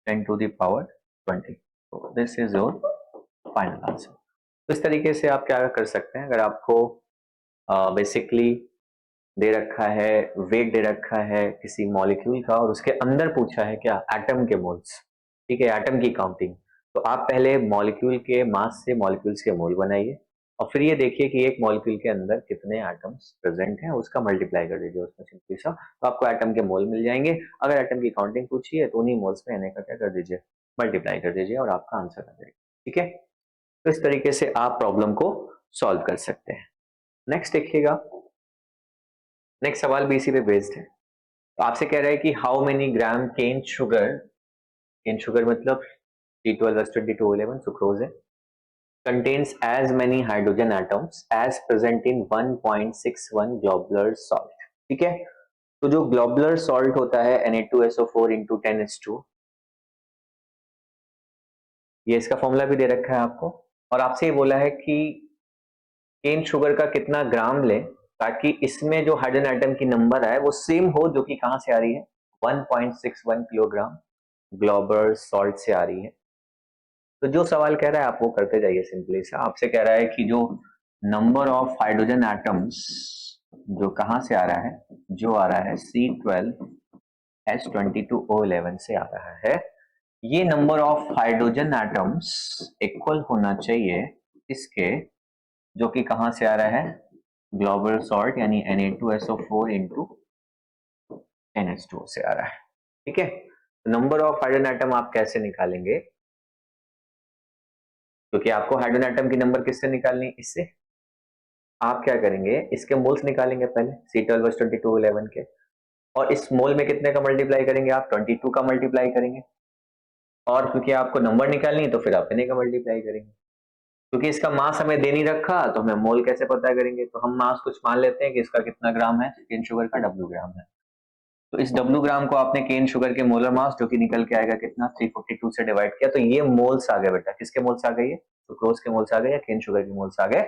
10⁻20, so this is your final answer। तो इस तरीके से आप क्या कर सकते हैं, अगर आपको बेसिकली दे रखा है, वेट दे रखा है किसी मॉलिक्यूल का और उसके अंदर पूछा है क्या, एटम के मोल्स, ठीक है, एटम की काउंटिंग, तो आप पहले मॉलिक्यूल के मास से मॉलिक्यूल्स के मोल बनाइए और फिर ये देखिए कि एक मॉलिक्यूल के अंदर कितने एटम्स प्रेजेंट हैं, उसका मल्टीप्लाई कर दीजिए उसमें सिंपली सा, तो आपको एटम के मोल मिल जाएंगे। अगर एटम की काउंटिंग पूछी है तो उन्हीं मोल्स में Na का क्या कर दीजिए, मल्टीप्लाई कर दीजिए और आपका आंसर आ जाएगा, ठीक है। तो इस तरीके से आप प्रॉब्लम को सॉल्व कर सकते हैं। नेक्स्ट देखिएगा, नेक्स्ट सवाल भी इसी पे बेस्ड है, तो आपसे कह रहा है कि how many gram can sugar मतलब C12H22O11 सुक्रोज है, contains as many hydrogen atoms as present in 1.61 globular salt, ठीक है। तो जो ग्लोबुलर सॉल्ट होता है Na2SO4 इंटू 10H2, ये इसका फॉर्मूला भी दे रखा है आपको, और आपसे ये बोला है कि केन शुगर का कितना ग्राम लें ताकि इसमें जो हाइड्रोजन एटम की नंबर है वो सेम हो, जो कि कहां से आ रही है, 1.61 किलोग्राम ग्लोबुलर सॉल्ट से आ रही है। तो जो सवाल कह रहा है आप वो करते जाइए सिंपली सा, आपसे कह रहा है कि जो नंबर ऑफ हाइड्रोजन एटम्स जो कहां से आ रहा है, जो आ रहा है C12H22O11 से आ रहा है, ये number of hydrogen atoms equal होना चाहिए इसके, जो कि कहां से आ रहा है, ग्लोबुलर सॉल्ट यानी Na2SO4 इंटू NH2O से आ रहा है, ठीक है। नंबर ऑफ हाइड्रोजन एटम आप कैसे निकालेंगे, क्योंकि आपको हाइड्रोजन एटम की नंबर किससे निकालनी, इससे आप क्या करेंगे, इसके मोल्स निकालेंगे पहले C12H22O11 के, और इस मोल में कितने का मल्टीप्लाई करेंगे आप, 22 का मल्टीप्लाई करेंगे, और क्योंकि आपको नंबर निकालनी है तो फिर आप Na का मल्टीप्लाई करेंगे, क्योंकि इसका मास हमें दे नहीं रखा तो हमें मोल कैसे पता करेंगे, तो हम मास कुछ मान लेते हैं कि इसका कितना ग्राम है, केन शुगर का W ग्राम है, तो इस W ग्राम को आपने केन शुगर के मोलर मास जो कि निकल के आएगा कितना 342 से डिवाइड किया, तो ये मोल्स आ गए बेटा, किसके मोल्स आ गए, ये सुक्रोज के मोल्स आ गए या केन शुगर के मोल्स आ गए।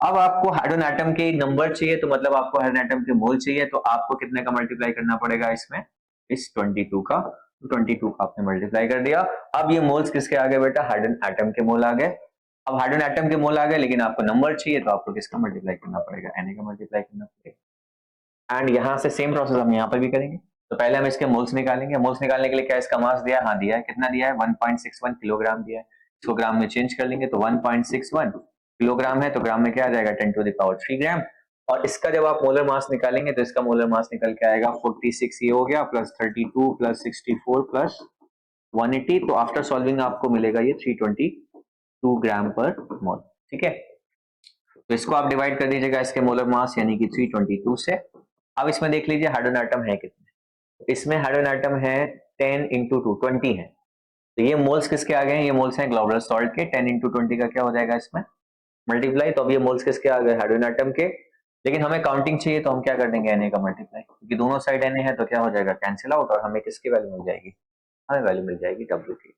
अब आपको हाइड्रोजन एटम के नंबर चाहिए, तो मतलब आपको हाइड्रोजन एटम के मोल चाहिए, तो आपको कितने का मल्टीप्लाई करना पड़ेगा इसमें, इस 22 का, 22 का आपने मल्टीप्लाई कर दिया। अब ये मोल्स किसके आ गए बेटा, हाइड्रोजन एटम के मोल आ गए। अब हाइड्रोजन एटम के मोल आ गए, लेकिन आपको नंबर चाहिए, तो आपको किसका मल्टीप्लाई करना पड़ेगा, Na का मल्टीप्लाई करना पड़ेगा। एंड यहाँ से सेम प्रोसेस हम यहाँ पर भी करेंगे, तो पहले हम इसके मोल्स निकालेंगे, मोल्स निकालने के लिए क्या इसका मास दिया, हाँ दिया है, कितना दिया है 1.61 किलोग्राम दिया है, इसको ग्राम में चेंज कर लेंगे, तो 1.61 किलोग्राम है तो ग्राम में क्या आ जाएगा 10⁻³ ग्राम, और इसका जब आप मोलर मास निकालेंगे तो इसका मोलर मास निकल के आएगा 46, ये हो गया, प्लस 32 प्लस 64 प्लस 180, तो आफ्टर सॉल्विंग आपको मिलेगा ये 322 ग्राम पर मोल, ठीक है। तो इसको आप डिवाइड कर दीजिएगा इसके मोलर मास यानी कि 322 से। अब इसमें देख लीजिए हाइड्रोजन एटम है कितने, इसमें हाइड्रोजन एटम है 10 इंटू 2 20 है, तो ये मोल्स किसके आ गए हैं, ये मोल्स हैं ग्लोबुलर सॉल्ट के, 10 इंटू 20 का क्या हो जाएगा इसमें मल्टीप्लाई, तो अब ये मोल्स किसके आ गए, हाइड्रोजन एटम के, लेकिन हमें काउंटिंग चाहिए तो हम क्या कर देंगे Na का मल्टीप्लाई, क्योंकि दोनों साइड Na है तो क्या हो जाएगा कैंसिल आउट, और हमें किसकी वैल्यू मिल जाएगी, हमें वैल्यू मिल जाएगी W की,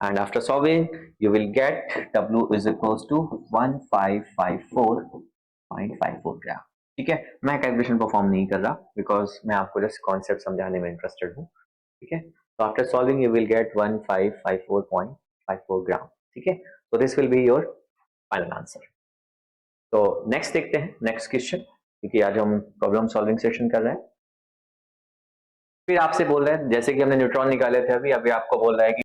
and after solving you will get W is equals to 1554.54 gram, ठीक है। मैं कैलकुलेशन परफॉर्म नहीं कर रहा बिकॉज मैं आपको जस्ट कॉन्सेप्ट समझाने में इंटरेस्टेड हूँ, ठीक है। तो after solving you will gate 1554.54 gram, ठीक है। So this will be your final answer. तो नेक्स्ट देखते हैं, नेक्स्ट क्वेश्चन, क्योंकि आज हम प्रॉब्लम सॉल्विंग सेशन कर रहे हैं। फिर आपसे बोल रहे हैं जैसे कि हमने न्यूट्रॉन निकाले थे अभी आपको बोल रहा है कि